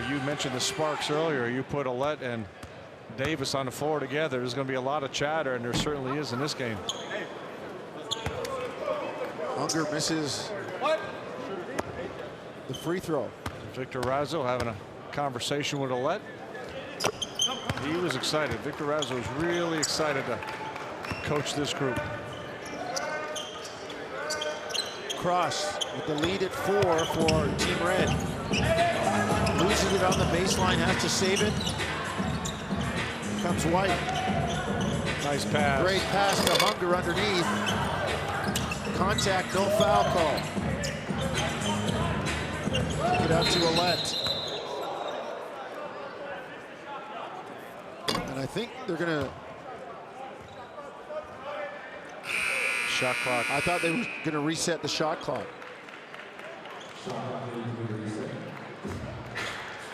You mentioned the sparks earlier. You put Ouellette and Davis on the floor together. There's going to be a lot of chatter, and there certainly is in this game. Hunger misses the free throw. Victor Razzo having a conversation with Ouellette. He was excited. Victor Razzo was really excited to coach this group. Cross with the lead at 4 for Team Red. Loses it on the baseline, has to save it. Comes White. Nice pass. Great pass to Hunger underneath. Contact, no foul call. Kick it out to Ouellette. And I think they're gonna shot clock. I thought they were going to reset the shot clock.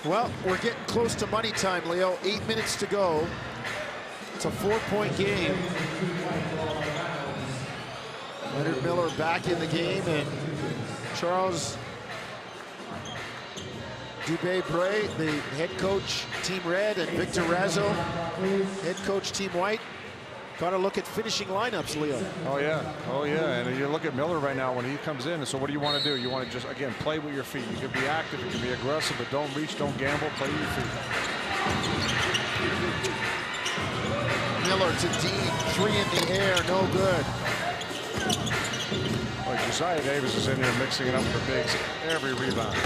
Well, we're getting close to money time, Leo. 8 minutes to go. It's a 4-point game. Leonard Miller back in the game, and Charles Dubé-Bray, the head coach, Team Red, and Victor Razzo, head coach, Team White. Got to look at finishing lineups, Leo. Oh, yeah. Oh, yeah. And you look at Miller right now when he comes in. So what do you want to do? You want to just, again, play with your feet. You can be active, you can be aggressive, but don't reach, don't gamble, play with your feet. Miller to Dean, 3 in the air, no good. Like Josiah Davis is in there mixing it up for bigs every rebound.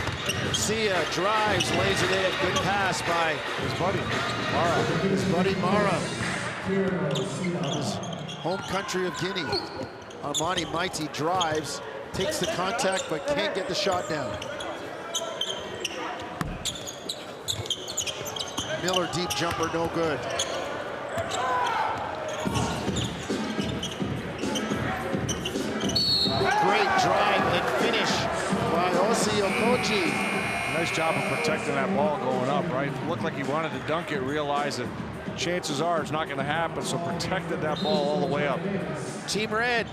Sia drives, lays it in, good pass by his buddy, Mara. His buddy Mara. His home country of Guinea. Armani Mighty drives, takes the contact, but can't get the shot down. Miller deep jumper, no good. Great drive and finish by Osi Okoji. Nice job of protecting that ball going up, right? It looked like he wanted to dunk it, realized that chances are it's not going to happen, so protected that ball all the way up. Team Red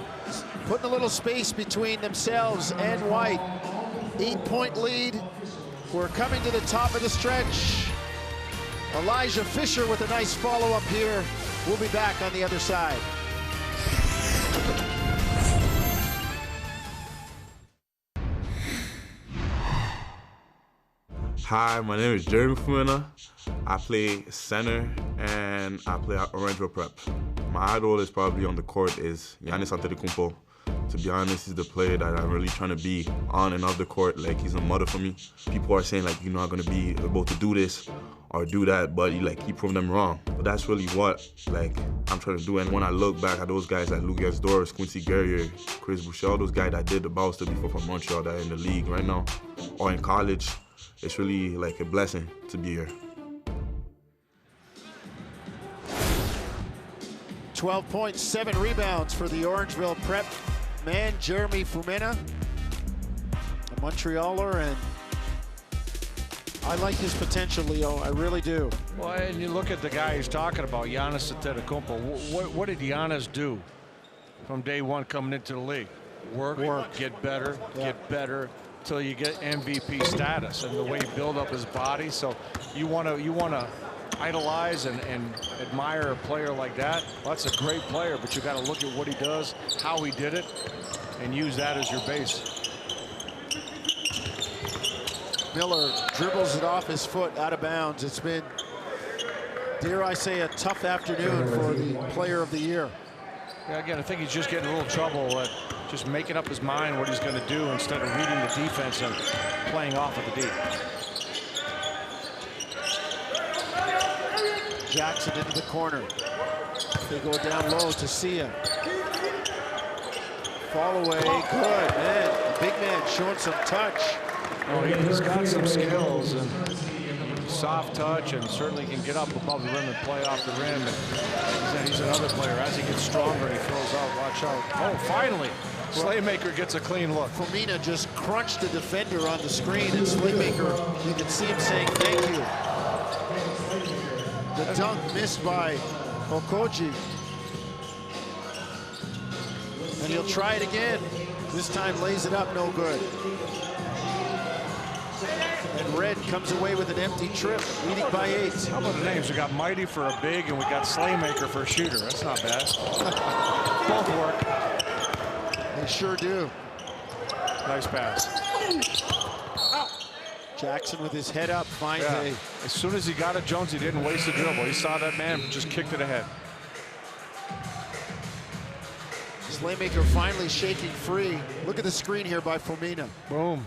putting a little space between themselves and White. 8-point lead. We're coming to the top of the stretch. Elijah Fisher with a nice follow-up here. We'll be back on the other side. Hi, my name is Jeremy Fumina. I play center and I play at Orangeville Prep. My idol is probably on the court is Giannis Antetokounmpo. To be honest, he's the player that I'm really trying to be on and off the court. Like, he's a mother for me. People are saying, like, you're not gonna be able to do this or do that, but he proved them wrong. But that's really what, like, I'm trying to do. And when I look back at those guys like Lucas Doris, Quincy Guerrier, Chris Boucher, those guys that did the BioSteel before from Montreal that are in the league right now or in college, it's really like a blessing to be here. 12 points, 7 rebounds for the Orangeville Prep man, Jeremy Fumina, a Montrealer, and I like his potential, Leo. I really do. Well, and you look at the guy he's talking about, Giannis Antetokounmpo. What did Giannis do from day one coming into the league? Work. Get better, get better, till you get MVP status, and the way he built up his body. So you want to idolize and admire a player like that. Well, that's a great player, but you got to look at what he does, how he did it, and use that as your base. Miller dribbles it off his foot, out of bounds. It's been, dare I say, a tough afternoon for the player of the year. Yeah, again, I think he's just getting a little trouble at just making up his mind what he's going to do instead of reading the defense and playing off of the deep. Jackson into the corner. They go down low to Sia. Fall away, good, man. Big man showing some touch. Oh, he's got some skills and soft touch, and certainly can get up above the rim and play off the rim. And he's another player. As he gets stronger, he throws out. Watch out. Oh, finally, Slaymaker gets a clean look. Fumina just crunched the defender on the screen, and Slaymaker, you can see him saying thank you. The dunk missed by Okoji. And he'll try it again. This time lays it up, no good. And Red comes away with an empty trip, leading by 8. How about the names? We got Mighty for a big, and we got Slaymaker for a shooter. That's not bad. Both work. They sure do. Nice pass. Jackson with his head up finds a... As soon as he got it, Jones, he didn't waste the dribble. He saw that man, just kicked it ahead. Slaymaker finally shaking free. Look at the screen here by Fumina. Boom.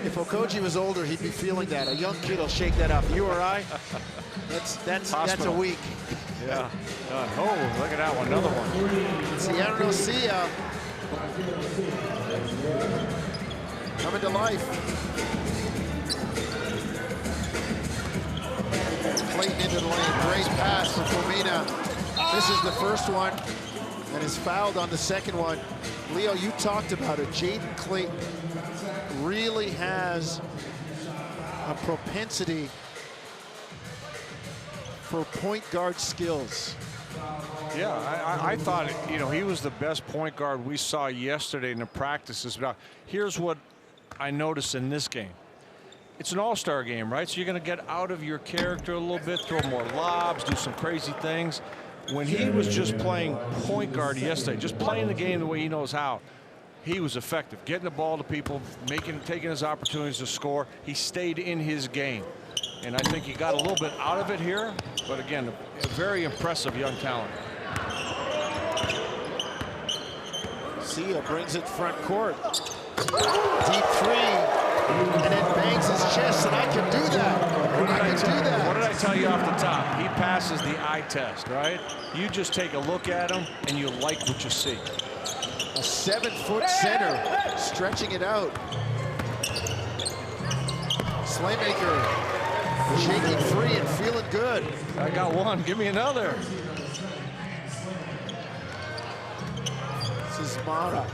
If Okoji was older, he'd be feeling that. A young kid will shake that up. You or I, that's a week. Yeah. Oh, look at that one. Another one. Ciano Sia coming to life. Clayton into the lane. Great pass for Fumina. Misses the first one and is fouled on the second one. Leo, you talked about it. Jaden Clayton really has a propensity for point guard skills. Yeah, I thought, you know, he was the best point guard we saw yesterday in the practices. But here's what I noticed in this game. It's an all-star game, right? So you're going to get out of your character a little bit, throw more lobs, do some crazy things. When he was just playing point guard yesterday, just playing the game the way he knows how, he was effective, getting the ball to people, taking his opportunities to score. He stayed in his game. And I think he got a little bit out of it here. But again, a very impressive young talent. Sia brings it front court. Deep three. And it bangs his chest, and I can do that. I can do that. What did I tell you off the top? He passes the eye test, right? You just take a look at him, and you like what you see. A 7-foot center, stretching it out. Slaymaker, shaking free and feeling good. I got one. Give me another. This is Mara.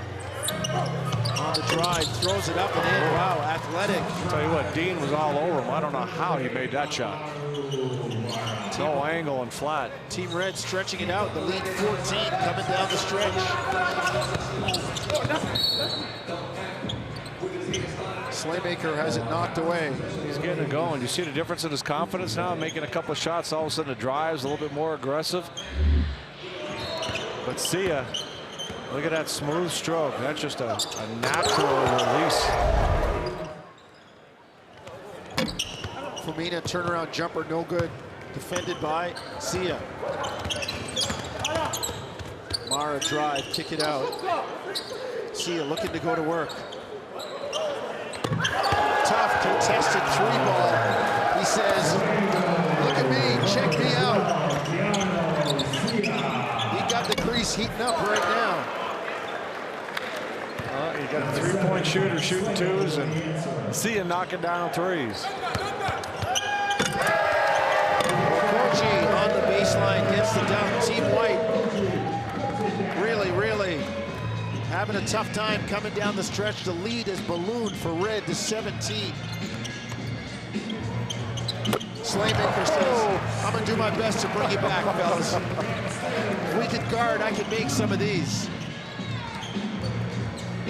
On the drive, throws it up and in. Wow, athletic. Tell you what, Dean was all over him. I don't know how he made that shot. No angle and flat. Team Red stretching it out. The lead 14 coming down the stretch. Slaymaker has it knocked away. He's getting it going. You see the difference in his confidence now, making a couple of shots. All of a sudden the drive's a little bit more aggressive. But Sia, look at that smooth stroke. That's just a natural release. Fumina turnaround jumper, no good. Defended by Sia. Mara drive, kick it out. Sia looking to go to work. Tough contested three ball. He says, look at me, check me out. He got the crease heating up right now. You got a three-point shooter shooting twos and Sia knocking down threes. Okoji on the baseline gets the dunk. Team White really having a tough time coming down the stretch. The lead is ballooned for Red to 17. Slaymaker says, I'm gonna do my best to bring you back, fellas. If we could guard, I could make some of these.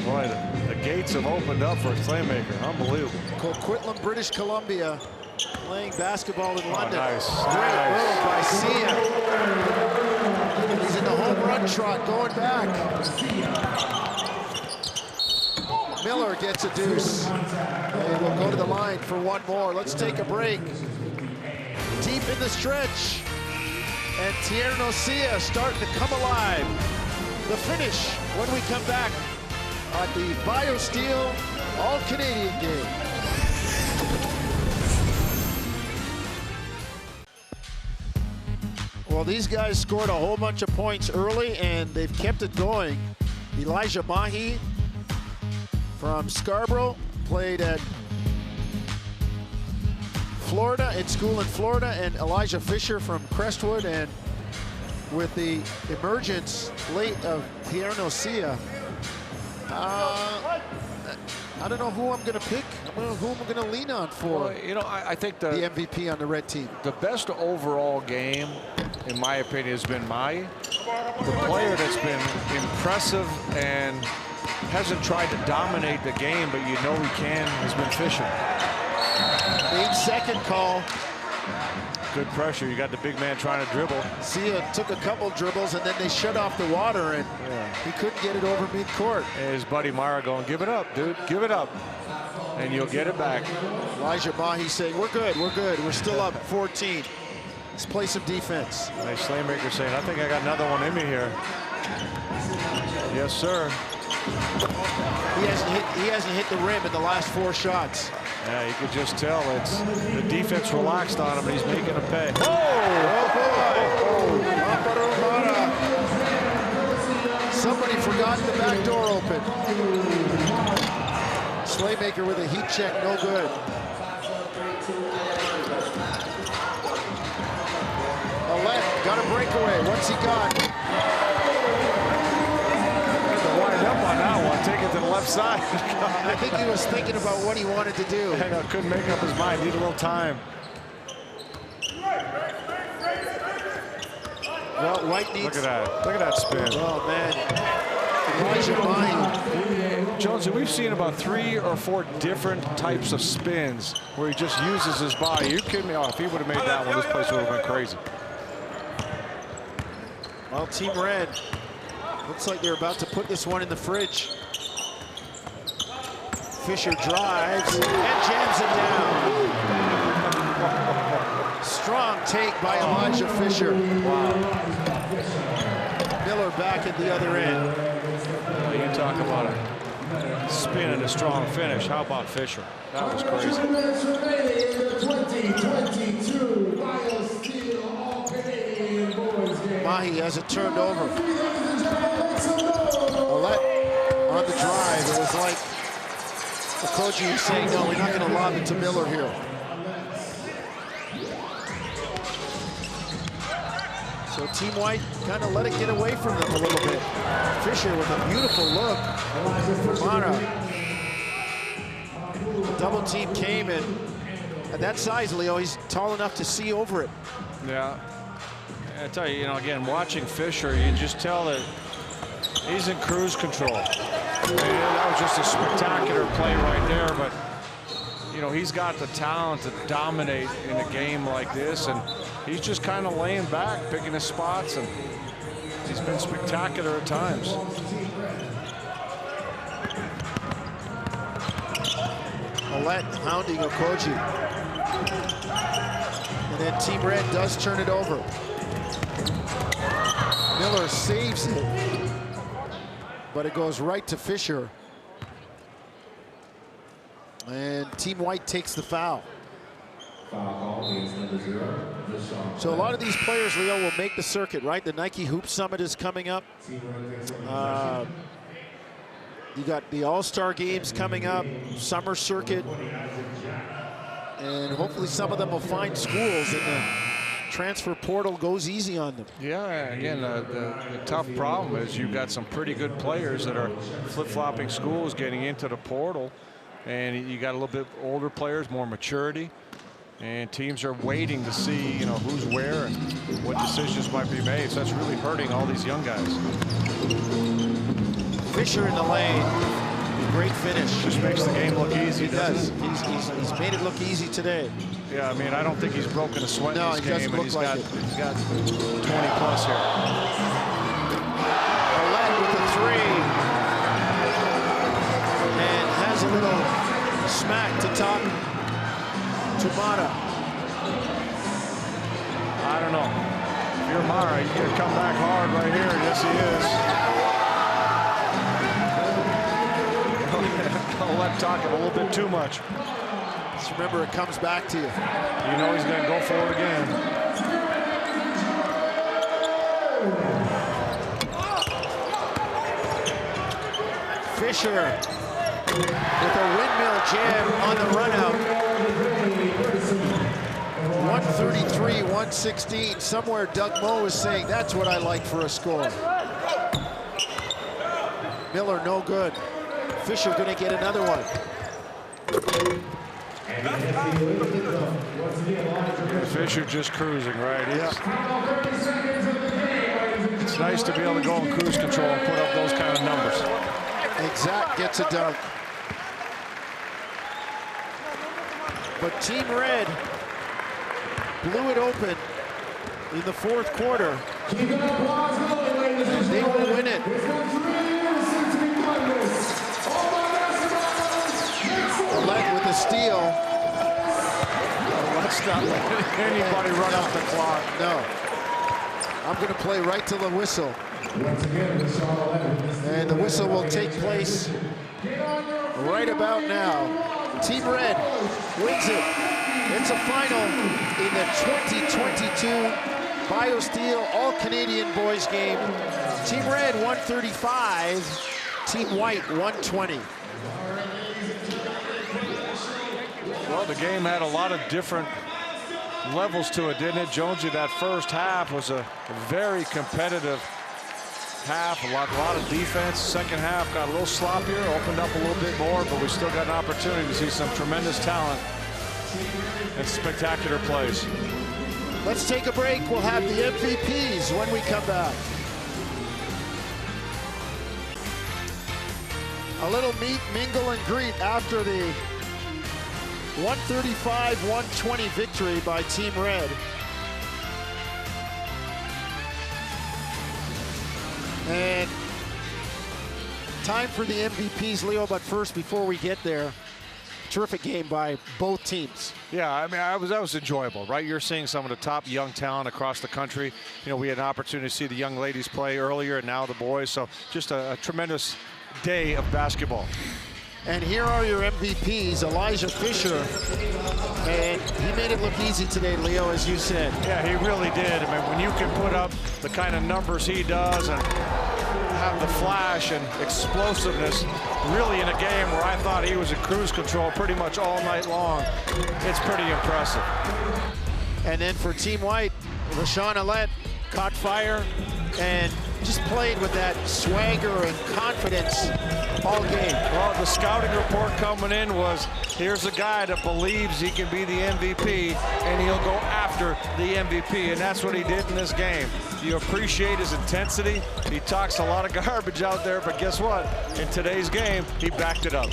Boy, the gates have opened up for Slaymaker. Unbelievable. Coquitlam, British Columbia, playing basketball in London. Nice. Great move by Sia. He's in the home run trot, going back. Miller gets a deuce. And we'll go to the line for one more. Let's take a break. Deep in the stretch. And Tierno Sia starting to come alive. The finish when we come back at the BioSteel All-Canadian game. Well, these guys scored a whole bunch of points early, and they've kept it going. Elijah Mahi from Scarborough played at Florida, at school in Florida, and Elijah Fisher from Crestwood. And with the emergence late of Tierno Sia, I don't know who I'm going to pick. I don't know who I'm going to lean on for. Well, you know, I think the MVP on the red team. The best overall game, in my opinion, has been Mai. The player that's been impressive and hasn't tried to dominate the game, but you know he can, has been Fisher. 8-second call. Good pressure. You got the big man trying to dribble. Sia took a couple dribbles, and then they shut off the water, and he couldn't get it over mid-court. And his buddy Mara going, give it up, dude, give it up. And you'll get it back. Elijah Mahi saying, we're good, we're still up 14. Let's play some defense. Nice Slaymaker saying, I think I got another one in me here. Yes, sir. He hasn't hit the rim in the last 4 shots. Yeah, you could just tell it's the defense relaxed on him, and he's making a pay. Oh boy! Somebody forgot the back door open. Slaymaker with a heat check, no good. Alette Got a breakaway. What's he got? Wind up on that one. Take it to the left side. I think he was thinking about what he wanted to do. I know, couldn't make up his mind. Need a little time. Well, White needs... Look at that. Look at that spin. Oh, man. Elijah Mahi. Jonesy, we've seen about 3 or 4 different types of spins where he just uses his body. You kidding me? Oh, if he would have made that one, this place would have been crazy. Well, Team Red looks like they're about to put this one in the fridge. Fisher drives and jams it down. Strong take by Elijah Fisher. Wow. Miller back at the other end. Well, you talk about a spin and a strong finish. How about Fisher? That was crazy. 2 minutes remaining in the 2022 BioSteel All-Canadian Boys game. Mahi has it turned over. Ouellette on the drive. It was like Okoji is saying, no, we're not going to lob it to Miller here. So Team White kind of let it get away from them a little bit. Fisher with a beautiful look. Mara. Double team came in. At that size, Leo, he's tall enough to see over it. Yeah. I tell you, again, watching Fisher, you just tell that he's in cruise control. I mean, that was just a spectacular play right there, but he's got the talent to dominate in a game like this, and he's just kind of laying back, picking his spots, and he's been spectacular at times. Ouellette hounding Okoji. And then Team Red does turn it over. Miller saves it, but it goes right to Fisher. And Team White takes the foul. So a lot of these players, Leo, will make the circuit, right? The Nike Hoop Summit is coming up. You got the All-Star Games coming up, summer circuit. And hopefully some of them will find schools and the transfer portal goes easy on them. Yeah, again, the tough problem is you've got some pretty good players that are flip-flopping schools getting into the portal. And you got a little bit older players, more maturity, and teams are waiting to see, who's where and what decisions might be made. So that's really hurting all these young guys. Fisher in the lane, great finish. Just makes the game look easy. He does. He's made it look easy today. Yeah, I mean, I don't think he's broken a sweat in this game, and he's got 20 plus here. Ouellette with the 3. A little smack to top to Mara. I don't know. If you're Mara, you can come back hard right here. Yes, he is. Ouellette talking a little bit too much. Just remember, it comes back to you. You know he's going to go for it again. Fisher with a windmill jam on the run out. 133-116. Somewhere Doug Moe is saying that's what I like for a score. Miller no good. Fisher going to get another one. Fisher just cruising, right? It's nice to be able to go in cruise control and put up those kind of numbers. Exact gets a dunk. But Team Red blew it open in the fourth quarter. And they will win it. Ouellette with a steal. Let's not let anybody run up the clock. No. I'm going to play right to the whistle. And the whistle will take place right about now. Team Red wins it. It's a final in the 2022 BioSteel All-Canadian Boys game. Team Red 135, Team White 120. Well, the game had a lot of different levels to it, didn't it, Jonesy? That first half was a very competitive half, a lot of defense. Second half got a little sloppier, opened up a little bit more, but we still got an opportunity to see some tremendous talent and spectacular plays. Let's take a break. We'll have the MVPs when we come back. A little meet, mingle, and greet after the 135-120 victory by Team Red. And time for the MVPs, Leo, but first, before we get there, terrific game by both teams. Yeah, I mean, that was enjoyable, right? You're seeing some of the top young talent across the country. You know, we had an opportunity to see the young ladies play earlier, and now the boys. So just a tremendous day of basketball. And here are your MVPs, Elijah Fisher, and he made it look easy today, Leo, as you said. Yeah, he really did. I mean, when you can put up the kind of numbers he does and have the flash and explosiveness, really in a game where I thought he was in cruise control pretty much all night long, it's pretty impressive. And then for Team White, Rashawn Alette caught fire and just played with that swagger and confidence all game. Well, the scouting report coming in was, here's a guy that believes he can be the MVP, and he'll go after the MVP, and that's what he did in this game. You appreciate his intensity. He talks a lot of garbage out there, but guess what? In today's game, he backed it up.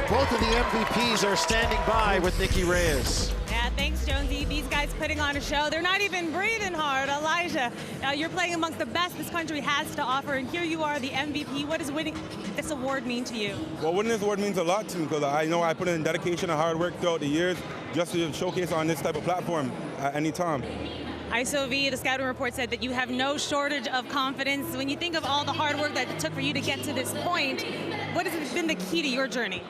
Both of the MVPs are standing by with Nikki Reyes. Yeah, thanks, Jonesy. These guys putting on a show. They're not even breathing hard. Elijah, you're playing amongst the best this country has to offer, and here you are, the MVP. What does winning this award mean to you? Well, winning this award means a lot to me because I know I put in dedication and hard work throughout the years just to showcase on this type of platform at any time. ISOV, the scouting report said that you have no shortage of confidence. When you think of all the hard work that it took for you to get to this point, what has been the key to your journey?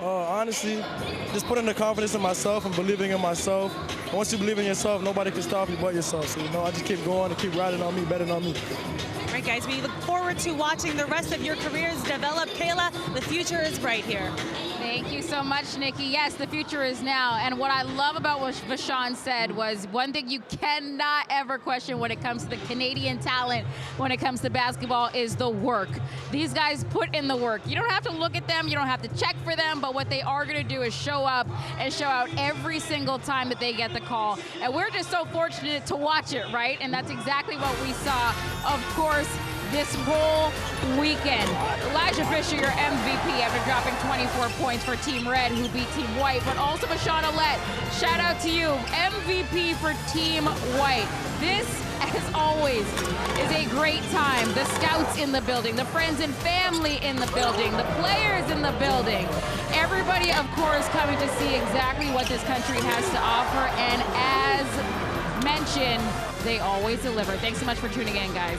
Honestly, just putting the confidence in myself and believing in myself. And once you believe in yourself, nobody can stop you but yourself. So, I just keep going and keep riding on me, betting on me. All right, guys, we look forward to watching the rest of your careers develop. Kayla, the future is bright here. Thank you so much, Nikki. Yes, the future is now. And what I love about what Vashawn said was one thing you cannot ever question when it comes to the Canadian talent, when it comes to basketball, is the work. These guys put in the work. You don't have to look at them, you don't have to check for them, but what they are going to do is show up and show out every single time that they get the call. And we're just so fortunate to watch it, right? And that's exactly what we saw, of course, this whole weekend. Elijah Fisher, your MVP, after dropping 24 points for Team Red, who beat Team White, but also Vashawn Alette. Shout out to you, MVP for Team White. This, as always, is a great time. The scouts in the building, the friends and family in the building, the players in the building. Everybody, of course, coming to see exactly what this country has to offer, and as mentioned, they always deliver. Thanks so much for tuning in, guys.